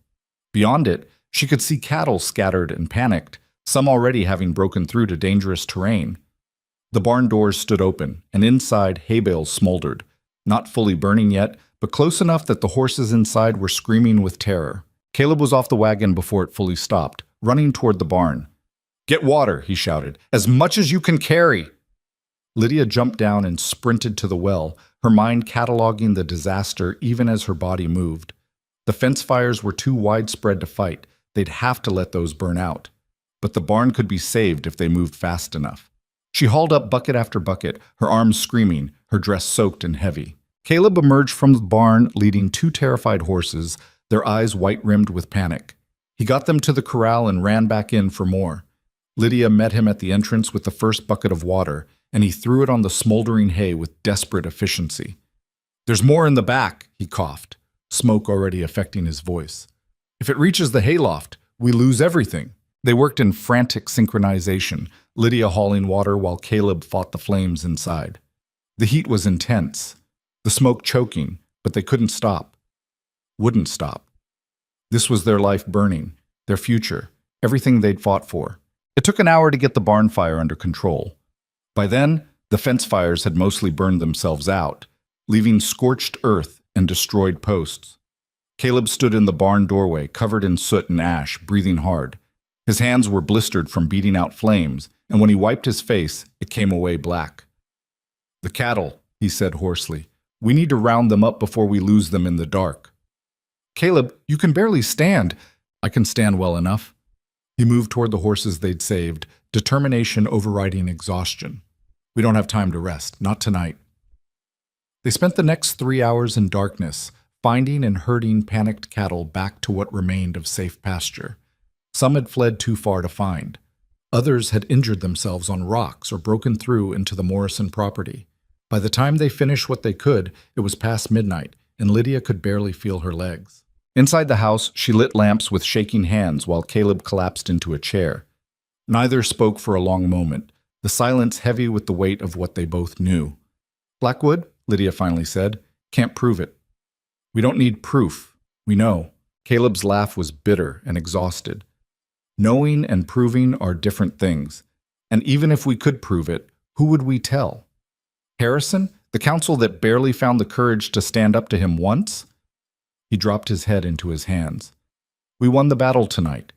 Beyond it, she could see cattle scattered and panicked, some already having broken through to dangerous terrain. The barn doors stood open, and inside hay bales smoldered, not fully burning yet, but close enough that the horses inside were screaming with terror. Caleb was off the wagon before it fully stopped, running toward the barn. "Get water," he shouted, "as much as you can carry." Lydia jumped down and sprinted to the well, her mind cataloging the disaster even as her body moved. The fence fires were too widespread to fight. They'd have to let those burn out. But the barn could be saved if they moved fast enough. She hauled up bucket after bucket, her arms screaming, her dress soaked and heavy. Caleb emerged from the barn leading two terrified horses, their eyes white-rimmed with panic. He got them to the corral and ran back in for more. Lydia met him at the entrance with the first bucket of water, and he threw it on the smoldering hay with desperate efficiency. "There's more in the back," he coughed, smoke already affecting his voice. "If it reaches the hayloft, we lose everything." They worked in frantic synchronization, Lydia hauling water while Caleb fought the flames inside. The heat was intense, the smoke choking, but they couldn't stop. Wouldn't stop. This was their life burning, their future, everything they'd fought for. It took an hour to get the barn fire under control. By then, the fence fires had mostly burned themselves out, leaving scorched earth and destroyed posts. Caleb stood in the barn doorway, covered in soot and ash, breathing hard. His hands were blistered from beating out flames, and when he wiped his face, it came away black. "The cattle," he said hoarsely. "We need to round them up before we lose them in the dark." "Caleb, you can barely stand." "I can stand well enough." He moved toward the horses they'd saved, determination overriding exhaustion. "We don't have time to rest, not tonight." They spent the next 3 hours in darkness, finding and herding panicked cattle back to what remained of safe pasture. Some had fled too far to find. Others had injured themselves on rocks or broken through into the Morrison property. By the time they finished what they could, it was past midnight, and Lydia could barely feel her legs. Inside the house, she lit lamps with shaking hands while Caleb collapsed into a chair. Neither spoke for a long moment, the silence heavy with the weight of what they both knew. "Blackwood," Lydia finally said, "can't prove it." "We don't need proof. We know." Caleb's laugh was bitter and exhausted. "Knowing and proving are different things. And even if we could prove it, who would we tell? Harrison, the council that barely found the courage to stand up to him once?" He dropped his head into his hands. "We won the battle tonight.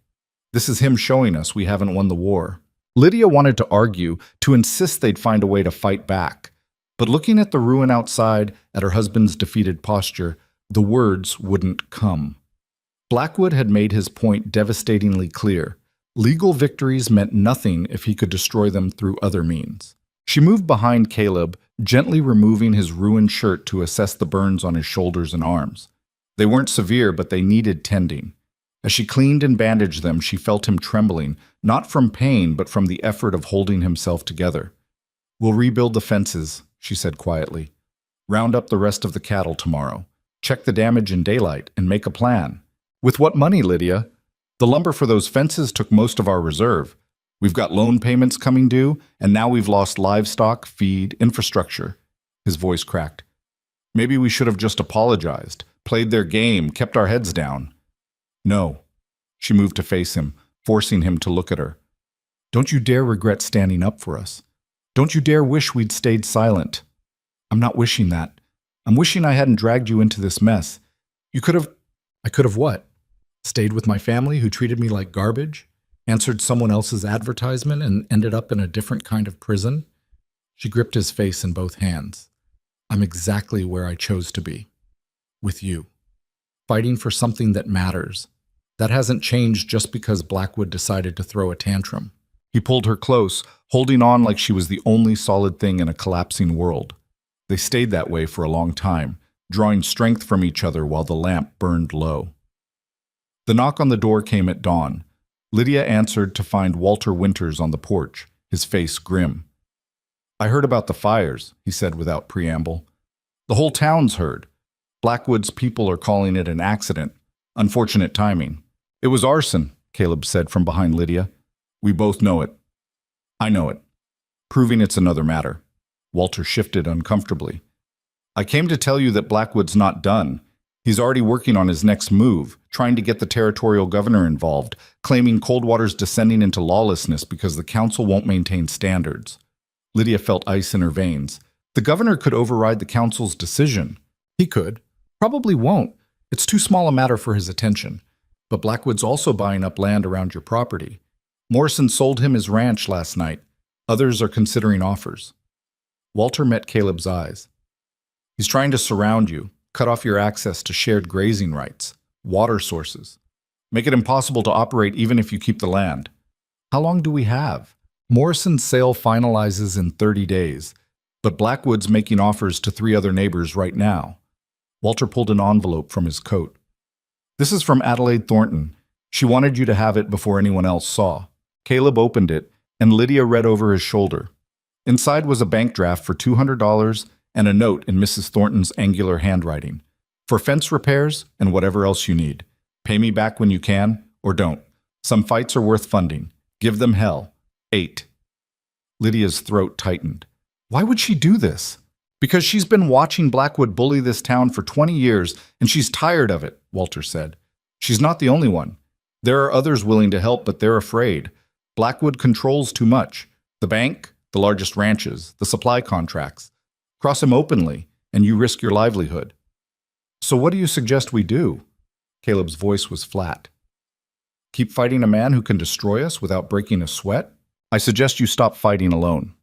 This is him showing us we haven't won the war." Lydia wanted to argue, to insist they'd find a way to fight back. But looking at the ruin outside, at her husband's defeated posture, the words wouldn't come. Blackwood had made his point devastatingly clear. Legal victories meant nothing if he could destroy them through other means. She moved behind Caleb, gently removing his ruined shirt to assess the burns on his shoulders and arms. They weren't severe, but they needed tending. As she cleaned and bandaged them, she felt him trembling, not from pain, but from the effort of holding himself together. "We'll rebuild the fences," she said quietly. "Round up the rest of the cattle tomorrow. Check the damage in daylight and make a plan." "With what money, Lydia? The lumber for those fences took most of our reserve. We've got loan payments coming due, and now we've lost livestock, feed, infrastructure." His voice cracked. "Maybe we should have just apologized, played their game, kept our heads down." "No." She moved to face him, forcing him to look at her. "Don't you dare regret standing up for us. Don't you dare wish we'd stayed silent." "I'm not wishing that. I'm wishing I hadn't dragged you into this mess. You could have—" "I could have what?" Stayed with my family who treated me like garbage, answered someone else's advertisement, and ended up in a different kind of prison. She gripped his face in both hands. I'm exactly where I chose to be. With you. Fighting for something that matters. That hasn't changed just because Blackwood decided to throw a tantrum. He pulled her close, holding on like she was the only solid thing in a collapsing world. They stayed that way for a long time, drawing strength from each other while the lamp burned low. The knock on the door came at dawn. Lydia answered to find Walter Winters on the porch, his face grim. I heard about the fires, he said without preamble. The whole town's heard. Blackwood's people are calling it an accident. Unfortunate timing. It was arson, Caleb said from behind Lydia. We both know it. I know it. Proving it's another matter. Walter shifted uncomfortably. I came to tell you that Blackwood's not done. He's already working on his next move, trying to get the territorial governor involved, claiming Coldwater's descending into lawlessness because the council won't maintain standards. Lydia felt ice in her veins. The governor could override the council's decision. He could. Probably won't. It's too small a matter for his attention. But Blackwood's also buying up land around your property. Morrison sold him his ranch last night. Others are considering offers. Walter met Caleb's eyes. He's trying to surround you, cut off your access to shared grazing rights, water sources. Make it impossible to operate even if you keep the land. How long do we have? Morrison's sale finalizes in 30 days, but Blackwood's making offers to 3 other neighbors right now. Walter pulled an envelope from his coat. This is from Adelaide Thornton. She wanted you to have it before anyone else saw. Caleb opened it, and Lydia read over his shoulder. Inside was a bank draft for $200 and a note in Mrs. Thornton's angular handwriting. For fence repairs and whatever else you need. Pay me back when you can, or don't. Some fights are worth funding. Give them hell. 8. Lydia's throat tightened. Why would she do this? Because she's been watching Blackwood bully this town for 20 years, and she's tired of it, Walter said. She's not the only one. There are others willing to help, but they're afraid. Blackwood controls too much. The bank, the largest ranches, the supply contracts. Cross him openly, and you risk your livelihood. So what do you suggest we do? Caleb's voice was flat. Keep fighting a man who can destroy us without breaking a sweat? I suggest you stop fighting alone.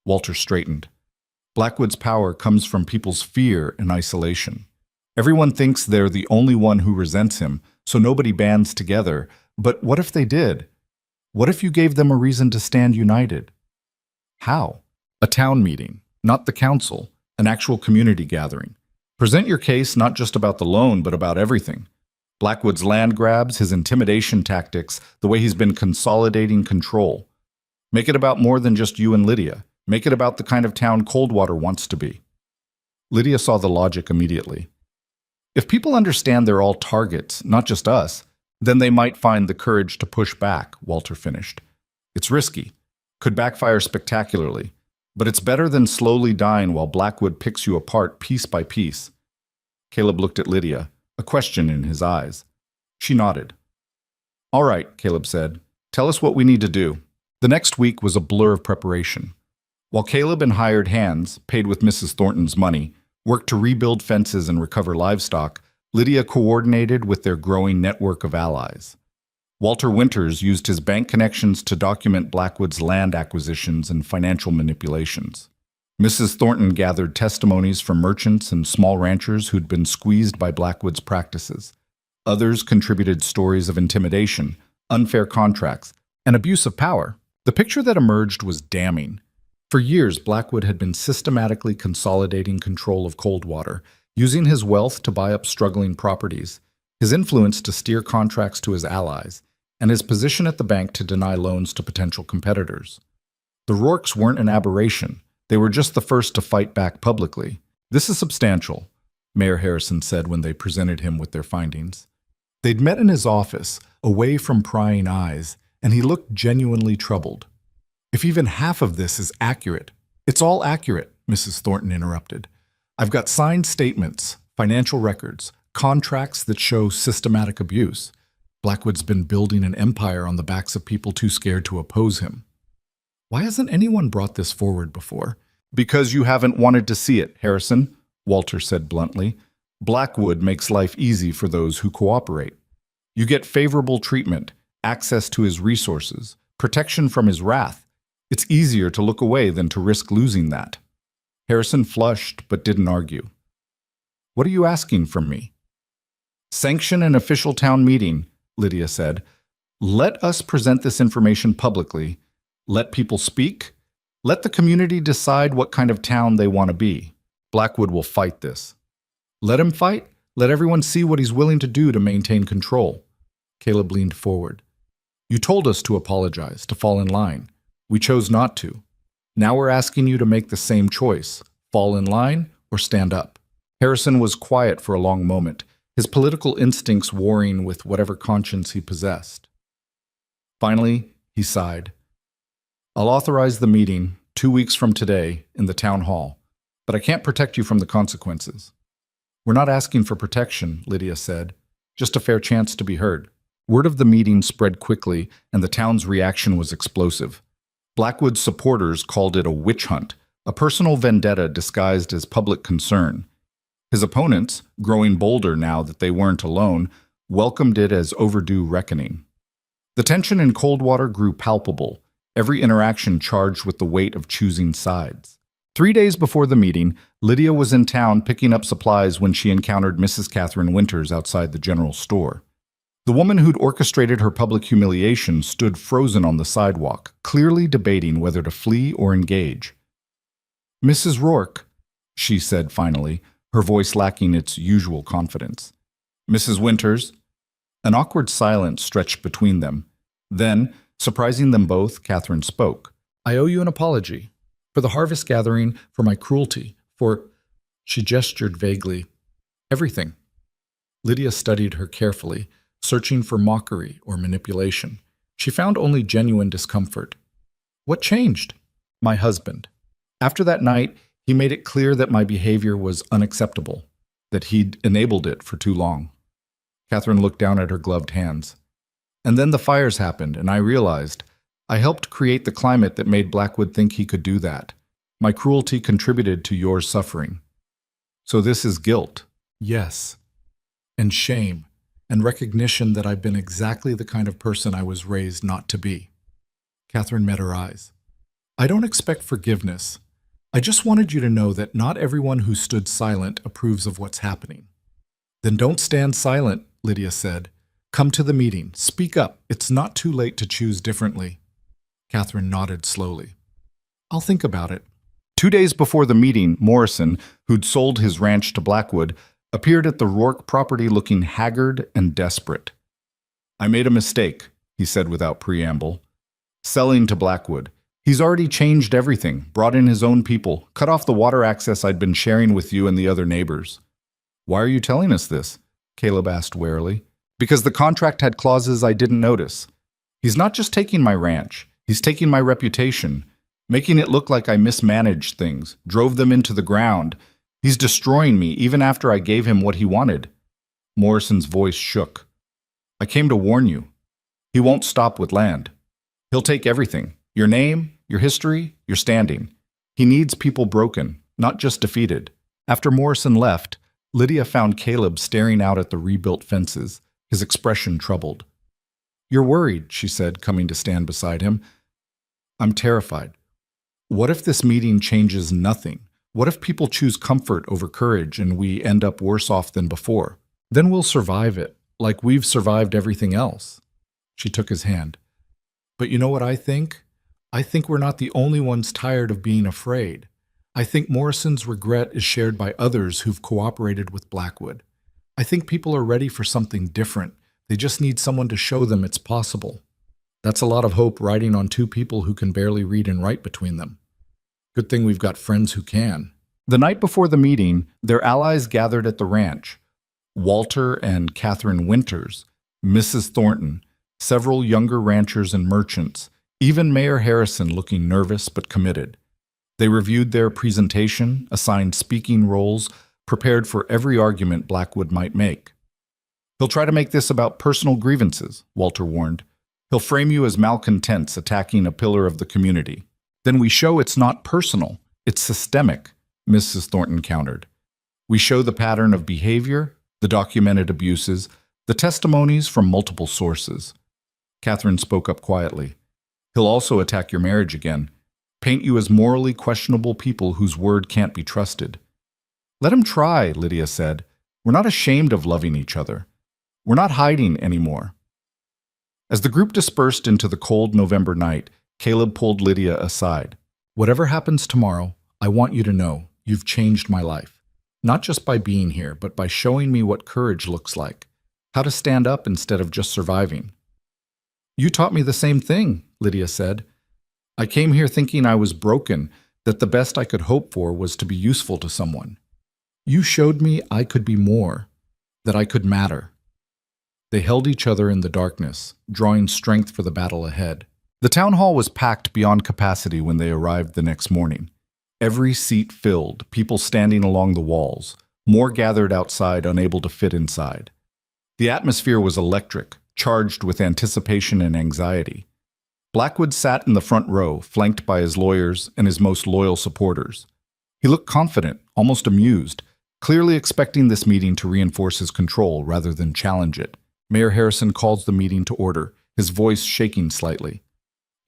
Walter straightened. Blackwood's power comes from people's fear and isolation. Everyone thinks they're the only one who resents him, so nobody bands together. But what if they did? What if you gave them a reason to stand united? How? A town meeting, not the council, an actual community gathering. Present your case not just about the loan, but about everything. Blackwood's land grabs, his intimidation tactics, the way he's been consolidating control. Make it about more than just you and Lydia. Make it about the kind of town Coldwater wants to be. Lydia saw the logic immediately. If people understand they're all targets, not just us, then they might find the courage to push back, Walter finished. It's risky, could backfire spectacularly, but it's better than slowly dying while Blackwood picks you apart piece by piece. Caleb looked at Lydia, a question in his eyes. She nodded. All right, Caleb said. Tell us what we need to do. The next week was a blur of preparation. While Caleb and hired hands, paid with Mrs. Thornton's money, worked to rebuild fences and recover livestock, Lydia coordinated with their growing network of allies. Walter Winters used his bank connections to document Blackwood's land acquisitions and financial manipulations. Mrs. Thornton gathered testimonies from merchants and small ranchers who'd been squeezed by Blackwood's practices. Others contributed stories of intimidation, unfair contracts, and abuse of power. The picture that emerged was damning. For years, Blackwood had been systematically consolidating control of Coldwater, using his wealth to buy up struggling properties, his influence to steer contracts to his allies, and his position at the bank to deny loans to potential competitors. The Rourkes weren't an aberration. They were just the first to fight back publicly. This is substantial, Mayor Harrison said when they presented him with their findings. They'd met in his office, away from prying eyes, and he looked genuinely troubled. If even half of this is accurate— It's all accurate, Mrs. Thornton interrupted. I've got signed statements, financial records, contracts that show systematic abuse. Blackwood's been building an empire on the backs of people too scared to oppose him. Why hasn't anyone brought this forward before? Because you haven't wanted to see it, Harrison, Walter said bluntly. Blackwood makes life easy for those who cooperate. You get favorable treatment, access to his resources, protection from his wrath. It's easier to look away than to risk losing that. Harrison flushed but didn't argue. What are you asking from me? Sanction an official town meeting, Lydia said. Let us present this information publicly. Let people speak. Let the community decide what kind of town they want to be. Blackwood will fight this. Let him fight. Let everyone see what he's willing to do to maintain control. Caleb leaned forward. You told us to apologize, to fall in line. We chose not to. Now we're asking you to make the same choice. Fall in line or stand up. Harrison was quiet for a long moment, his political instincts warring with whatever conscience he possessed. Finally, he sighed. I'll authorize the meeting 2 weeks from today in the town hall, but I can't protect you from the consequences. We're not asking for protection, Lydia said, just a fair chance to be heard. Word of the meeting spread quickly, and the town's reaction was explosive. Blackwood's supporters called it a witch hunt, a personal vendetta disguised as public concern. His opponents, growing bolder now that they weren't alone, welcomed it as overdue reckoning. The tension in Coldwater grew palpable, every interaction charged with the weight of choosing sides. 3 days before the meeting, Lydia was in town picking up supplies when she encountered Mrs. Catherine Winters outside the general store. The woman who'd orchestrated her public humiliation stood frozen on the sidewalk, clearly debating whether to flee or engage. Mrs. Rourke, she said finally, her voice lacking its usual confidence. Mrs. Winters. An awkward silence stretched between them. Then, surprising them both, Catherine spoke. I owe you an apology. For the harvest gathering, for my cruelty, for... She gestured vaguely. Everything. Lydia studied her carefully, searching for mockery or manipulation. She found only genuine discomfort. What changed? My husband. After that night, he made it clear that my behavior was unacceptable, that he'd enabled it for too long. Catherine looked down at her gloved hands. And then the fires happened, and I realized I helped create the climate that made Blackwood think he could do that. My cruelty contributed to your suffering. So this is guilt. Yes. And shame, and recognition that I've been exactly the kind of person I was raised not to be. Catherine met her eyes. I don't expect forgiveness. I just wanted you to know that not everyone who stood silent approves of what's happening. Then don't stand silent, Lydia said. Come to the meeting. Speak up. It's not too late to choose differently. Catherine nodded slowly. I'll think about it. 2 days before the meeting, Morrison, who'd sold his ranch to Blackwood, appeared at the Rourke property looking haggard and desperate. I made a mistake, he said without preamble. Selling to Blackwood. He's already changed everything, brought in his own people, cut off the water access I'd been sharing with you and the other neighbors. Why are you telling us this? Caleb asked warily. Because the contract had clauses I didn't notice. He's not just taking my ranch, he's taking my reputation, making it look like I mismanaged things, drove them into the ground. He's destroying me even after I gave him what he wanted. Morrison's voice shook. I came to warn you. He won't stop with land. He'll take everything. Your name, your history, your standing. He needs people broken, not just defeated. After Morrison left, Lydia found Caleb staring out at the rebuilt fences, his expression troubled. You're worried, she said, coming to stand beside him. I'm terrified. What if this meeting changes nothing? What if people choose comfort over courage and we end up worse off than before? Then we'll survive it, like we've survived everything else. She took his hand. But you know what I think? I think we're not the only ones tired of being afraid. I think Morrison's regret is shared by others who've cooperated with Blackwood. I think people are ready for something different. They just need someone to show them it's possible. That's a lot of hope riding on two people who can barely read and write between them. Good thing we've got friends who can. The night before the meeting, their allies gathered at the ranch. Walter and Catherine Winters, Mrs. Thornton, several younger ranchers and merchants, even Mayor Harrison looking nervous but committed. They reviewed their presentation, assigned speaking roles, prepared for every argument Blackwood might make. He'll try to make this about personal grievances, Walter warned. He'll frame you as malcontents attacking a pillar of the community. Then we show it's not personal, it's systemic, Mrs. Thornton countered. We show the pattern of behavior, the documented abuses, The testimonies from multiple sources. Catherine spoke up quietly. He'll also attack your marriage again, paint you as morally questionable people whose word can't be trusted. Let him try, Lydia said. We're not ashamed of loving each other. We're not hiding anymore. As the group dispersed into the cold November night, Caleb pulled Lydia aside. Whatever happens tomorrow, I want you to know you've changed my life. Not just by being here, but by showing me what courage looks like. How to stand up instead of just surviving. You taught me the same thing, Lydia said. I came here thinking I was broken, that the best I could hope for was to be useful to someone. You showed me I could be more, that I could matter. They held each other in the darkness, drawing strength for the battle ahead. The town hall was packed beyond capacity when they arrived the next morning. Every seat filled, people standing along the walls, more gathered outside, unable to fit inside. The atmosphere was electric, charged with anticipation and anxiety. Blackwood sat in the front row, flanked by his lawyers and his most loyal supporters. He looked confident, almost amused, clearly expecting this meeting to reinforce his control rather than challenge it. Mayor Harrison calls the meeting to order, his voice shaking slightly.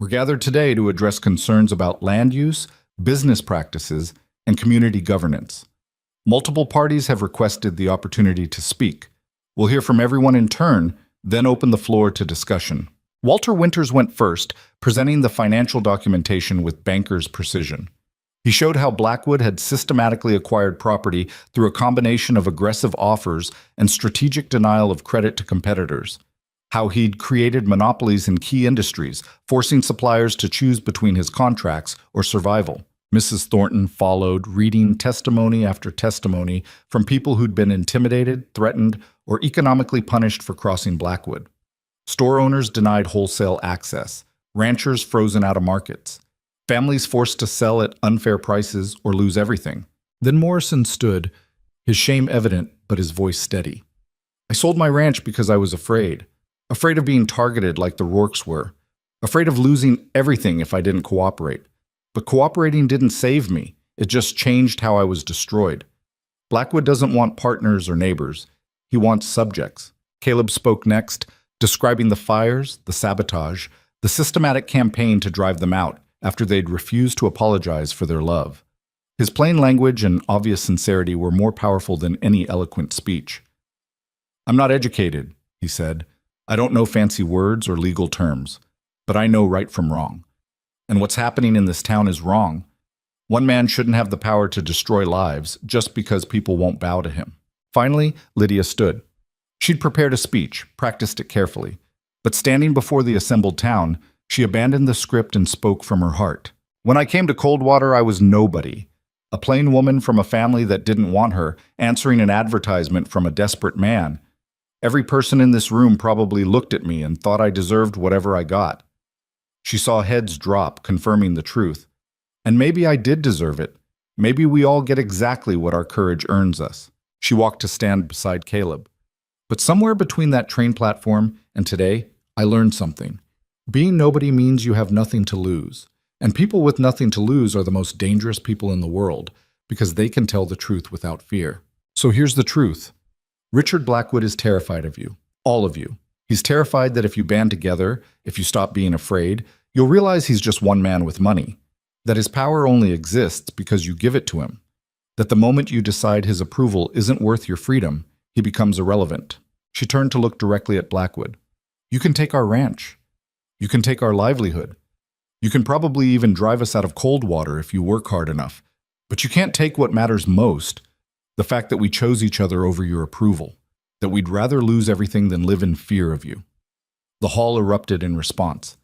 We're gathered today to address concerns about land use, business practices, and community governance. Multiple parties have requested the opportunity to speak. We'll hear from everyone in turn, then open the floor to discussion. Walter Winters went first, presenting the financial documentation with banker's precision. He showed how Blackwood had systematically acquired property through a combination of aggressive offers and strategic denial of credit to competitors. How he'd created monopolies in key industries, forcing suppliers to choose between his contracts or survival. Mrs. Thornton followed, reading testimony after testimony from people who'd been intimidated, threatened, or economically punished for crossing Blackwood. Store owners denied wholesale access, ranchers frozen out of markets, families forced to sell at unfair prices or lose everything. Then Morrison stood, his shame evident but his voice steady. I sold my ranch because I was afraid of being targeted like the Rourkes were, afraid of losing everything if I didn't cooperate. But cooperating didn't save me, it just changed how I was destroyed. Blackwood doesn't want partners or neighbors, he wants subjects. Caleb spoke next, describing the fires, the sabotage, the systematic campaign to drive them out after they'd refused to apologize for their love. His plain language and obvious sincerity were more powerful than any eloquent speech. I'm not educated, he said. I don't know fancy words or legal terms, but I know right from wrong. And what's happening in this town is wrong. One man shouldn't have the power to destroy lives just because people won't bow to him. Finally, Lydia stood. She'd prepared a speech, practiced it carefully, but standing before the assembled town, she abandoned the script and spoke from her heart. When I came to Coldwater, I was nobody. A plain woman from a family that didn't want her, answering an advertisement from a desperate man. Every person in this room probably looked at me and thought I deserved whatever I got. She saw heads drop, confirming the truth. And maybe I did deserve it. Maybe we all get exactly what our courage earns us. She walked to stand beside Caleb. But somewhere between that train platform and today, I learned something. Being nobody means you have nothing to lose. And people with nothing to lose are the most dangerous people in the world because they can tell the truth without fear. So here's the truth. Richard Blackwood is terrified of you. All of you. He's terrified that if you band together, if you stop being afraid, you'll realize he's just one man with money. That his power only exists because you give it to him. That the moment you decide his approval isn't worth your freedom, he becomes irrelevant. She turned to look directly at Blackwood. You can take our ranch. You can take our livelihood. You can probably even drive us out of Coldwater if you work hard enough. But you can't take what matters most, the fact that we chose each other over your approval, that we'd rather lose everything than live in fear of you. The hall erupted in response.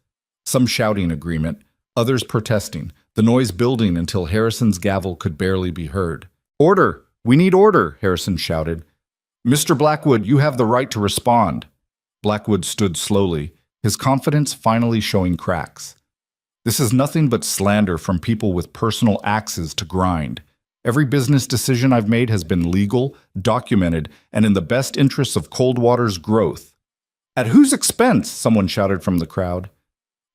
Some shouting agreement, others protesting, the noise building until Harrison's gavel could barely be heard. Order! We need order, Harrison shouted. Mr. Blackwood, you have the right to respond. Blackwood stood slowly, his confidence finally showing cracks. This is nothing but slander from people with personal axes to grind. Every business decision I've made has been legal, documented, and in the best interests of Coldwater's growth. At whose expense? Someone shouted from the crowd.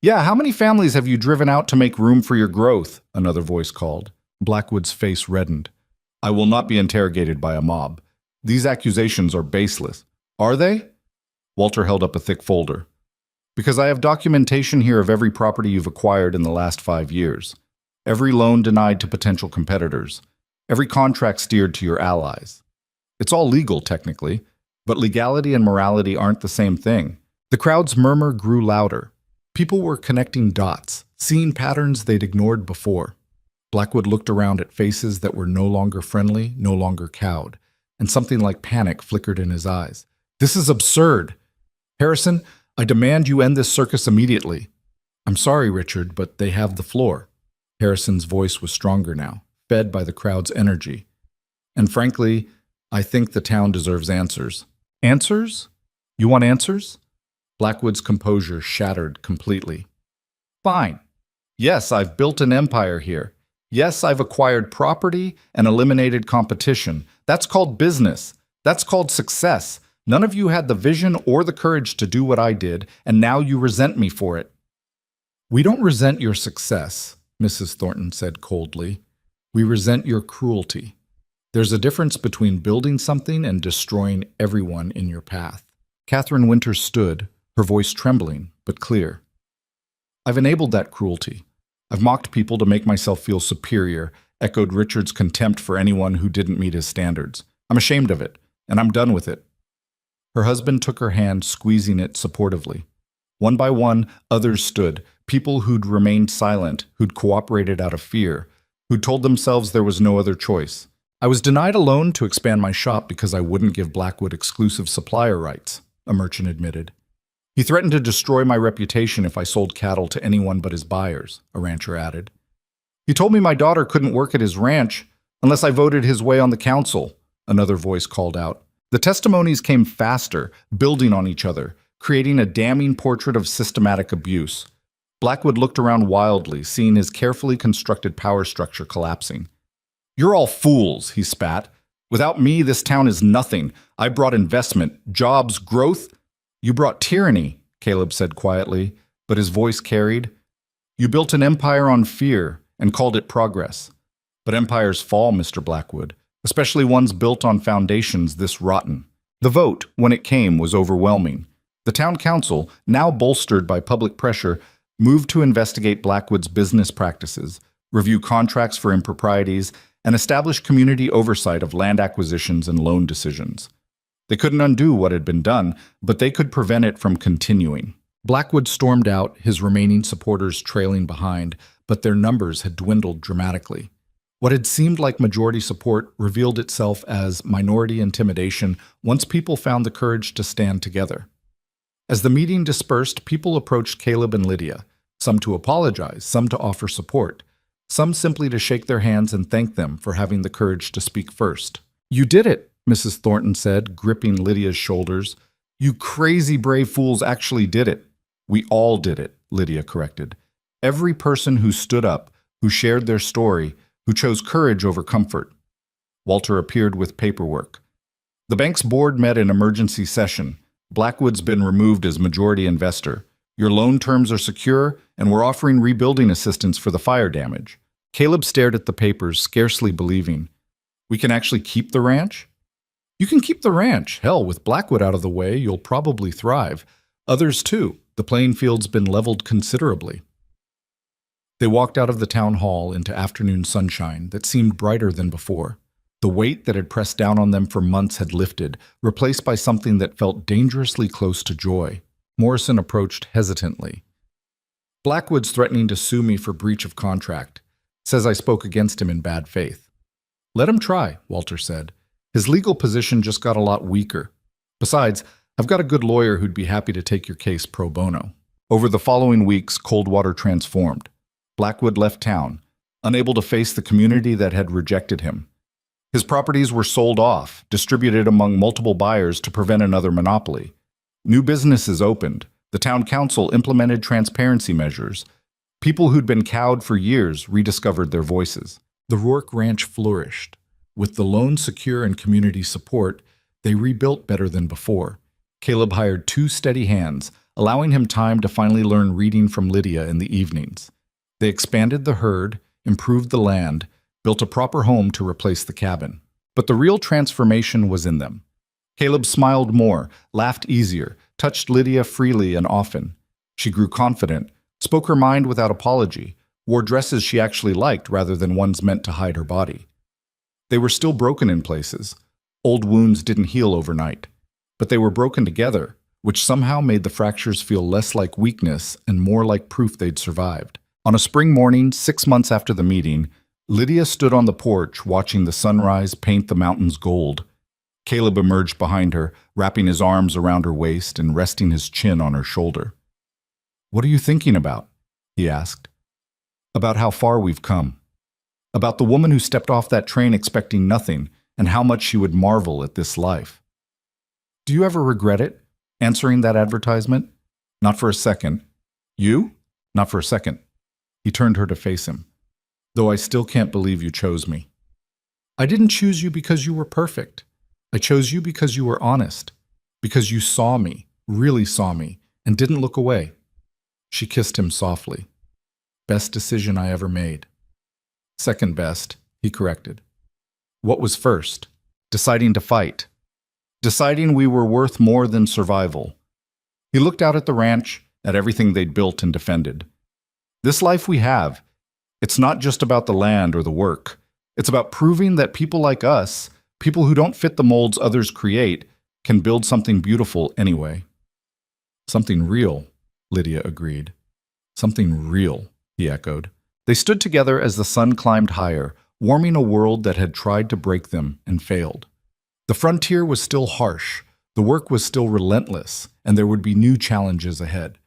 Yeah, how many families have you driven out to make room for your growth? Another voice called. Blackwood's face reddened. I will not be interrogated by a mob. These accusations are baseless. Are they? Walter held up a thick folder. Because I have documentation here of every property you've acquired in the last 5 years. Every loan denied to potential competitors. Every contract steered to your allies. It's all legal, technically, but legality and morality aren't the same thing. The crowd's murmur grew louder. People were connecting dots, seeing patterns they'd ignored before. Blackwood looked around at faces that were no longer friendly, no longer cowed, and something like panic flickered in his eyes. This is absurd. Harrison, I demand you end this circus immediately. I'm sorry, Richard, but they have the floor. Harrison's voice was stronger now, fed by the crowd's energy. And frankly, I think the town deserves answers. Answers? You want answers? Blackwood's composure shattered completely. Fine. Yes, I've built an empire here. Yes, I've acquired property and eliminated competition. That's called business. That's called success. None of you had the vision or the courage to do what I did, and now you resent me for it. We don't resent your success, Mrs. Thornton said coldly. We resent your cruelty. There's a difference between building something and destroying everyone in your path. Catherine Winters stood, her voice trembling, but clear. I've enabled that cruelty. I've mocked people to make myself feel superior, echoed Richard's contempt for anyone who didn't meet his standards. I'm ashamed of it, and I'm done with it. Her husband took her hand, squeezing it supportively. One by one, others stood, people who'd remained silent, who'd cooperated out of fear, who'd told themselves there was no other choice. I was denied a loan to expand my shop because I wouldn't give Blackwood exclusive supplier rights, a merchant admitted. He threatened to destroy my reputation if I sold cattle to anyone but his buyers, a rancher added. He told me my daughter couldn't work at his ranch unless I voted his way on the council, another voice called out. The testimonies came faster, building on each other, creating a damning portrait of systematic abuse. Blackwood looked around wildly, seeing his carefully constructed power structure collapsing. You're all fools, he spat. Without me, this town is nothing. I brought investment, jobs, growth. You brought tyranny, Caleb said quietly, but his voice carried. You built an empire on fear and called it progress. But empires fall, Mr. Blackwood, especially ones built on foundations this rotten. The vote, when it came, was overwhelming. The town council, now bolstered by public pressure, moved to investigate Blackwood's business practices, review contracts for improprieties, and establish community oversight of land acquisitions and loan decisions. They couldn't undo what had been done, but they could prevent it from continuing. Blackwood stormed out, his remaining supporters trailing behind, but their numbers had dwindled dramatically. What had seemed like majority support revealed itself as minority intimidation once people found the courage to stand together. As the meeting dispersed, people approached Caleb and Lydia, some to apologize, some to offer support, some simply to shake their hands and thank them for having the courage to speak first. You did it, Mrs. Thornton said, gripping Lydia's shoulders. You crazy brave fools actually did it. We all did it, Lydia corrected. Every person who stood up, who shared their story, who chose courage over comfort. Walter appeared with paperwork. The bank's board met in emergency session. Blackwood's been removed as majority investor. Your loan terms are secure, and we're offering rebuilding assistance for the fire damage. Caleb stared at the papers, scarcely believing. We can actually keep the ranch? You can keep the ranch. Hell, with Blackwood out of the way, you'll probably thrive. Others too. The playing field's been leveled considerably. They walked out of the town hall into afternoon sunshine that seemed brighter than before. The weight that had pressed down on them for months had lifted, replaced by something that felt dangerously close to joy. Morrison approached hesitantly. Blackwood's threatening to sue me for breach of contract. Says I spoke against him in bad faith. Let him try, Walter said. His legal position just got a lot weaker. Besides, I've got a good lawyer who'd be happy to take your case pro bono. Over the following weeks, Coldwater transformed. Blackwood left town, unable to face the community that had rejected him. His properties were sold off, distributed among multiple buyers to prevent another monopoly. New businesses opened. The town council implemented transparency measures. People who'd been cowed for years rediscovered their voices. The Rourke Ranch flourished. With the loan secure and community support, they rebuilt better than before. Caleb hired 2 steady hands, allowing him time to finally learn reading from Lydia in the evenings. They expanded the herd, improved the land, built a proper home to replace the cabin. But the real transformation was in them. Caleb smiled more, laughed easier, touched Lydia freely and often. She grew confident, spoke her mind without apology, wore dresses she actually liked rather than ones meant to hide her body. They were still broken in places. Old wounds didn't heal overnight, but they were broken together, which somehow made the fractures feel less like weakness and more like proof they'd survived. On a spring morning, 6 months after the meeting, Lydia stood on the porch watching the sunrise paint the mountains gold. Caleb emerged behind her, wrapping his arms around her waist and resting his chin on her shoulder. "What are you thinking about?" he asked. "About how far we've come. About the woman who stepped off that train expecting nothing and how much she would marvel at this life. Do you ever regret it, answering that advertisement? Not for a second. You? Not for a second." He turned her to face him. "Though I still can't believe you chose me." "I didn't choose you because you were perfect. I chose you because you were honest, because you saw me, really saw me, and didn't look away." She kissed him softly. "Best decision I ever made." "Second best," he corrected. "What was first?" "Deciding to fight. Deciding we were worth more than survival." He looked out at the ranch, at everything they'd built and defended. "This life we have, it's not just about the land or the work. It's about proving that people like us, people who don't fit the molds others create, can build something beautiful anyway." "Something real," Lydia agreed. "Something real," he echoed. They stood together as the sun climbed higher, warming a world that had tried to break them and failed. The frontier was still harsh, the work was still relentless, and there would be new challenges ahead.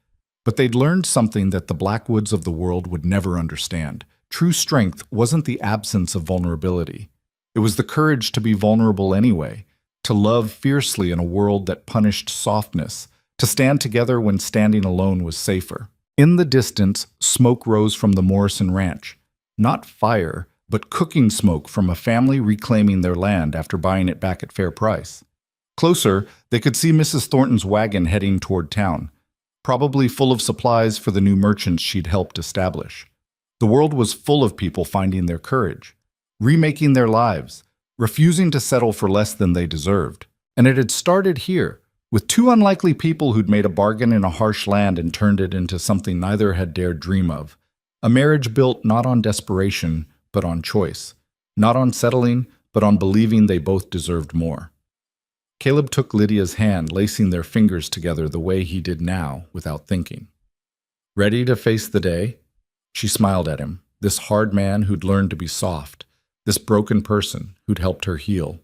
But they'd learned something that the Blackwoods of the world would never understand. True strength wasn't the absence of vulnerability. It was the courage to be vulnerable anyway, to love fiercely in a world that punished softness, to stand together when standing alone was safer. In the distance, smoke rose from the Morrison Ranch. Not fire, but cooking smoke from a family reclaiming their land after buying it back at fair price. Closer, they could see Mrs. Thornton's wagon heading toward town, probably full of supplies for the new merchants she'd helped establish. The world was full of people finding their courage, remaking their lives, refusing to settle for less than they deserved. And it had started here, with two unlikely people who'd made a bargain in a harsh land and turned it into something neither had dared dream of. A marriage built not on desperation, but on choice. Not on settling, but on believing they both deserved more. Caleb took Lydia's hand, lacing their fingers together the way he did now, without thinking. "Ready to face the day?" She smiled at him, this hard man who'd learned to be soft, this broken person who'd helped her heal.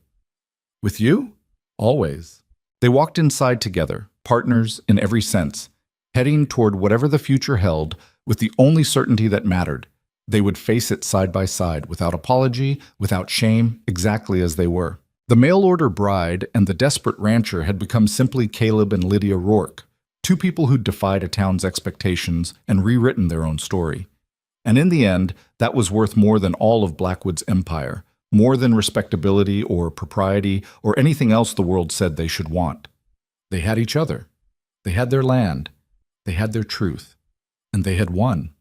"With you? Always." They walked inside together, partners in every sense, heading toward whatever the future held with the only certainty that mattered. They would face it side by side, without apology, without shame, exactly as they were. The mail-order bride and the desperate rancher had become simply Caleb and Lydia Rourke, two people who'd defied a town's expectations and rewritten their own story. And in the end, that was worth more than all of Blackwood's empire, more than respectability or propriety or anything else the world said they should want. They had each other. They had their land. They had their truth. And they had won.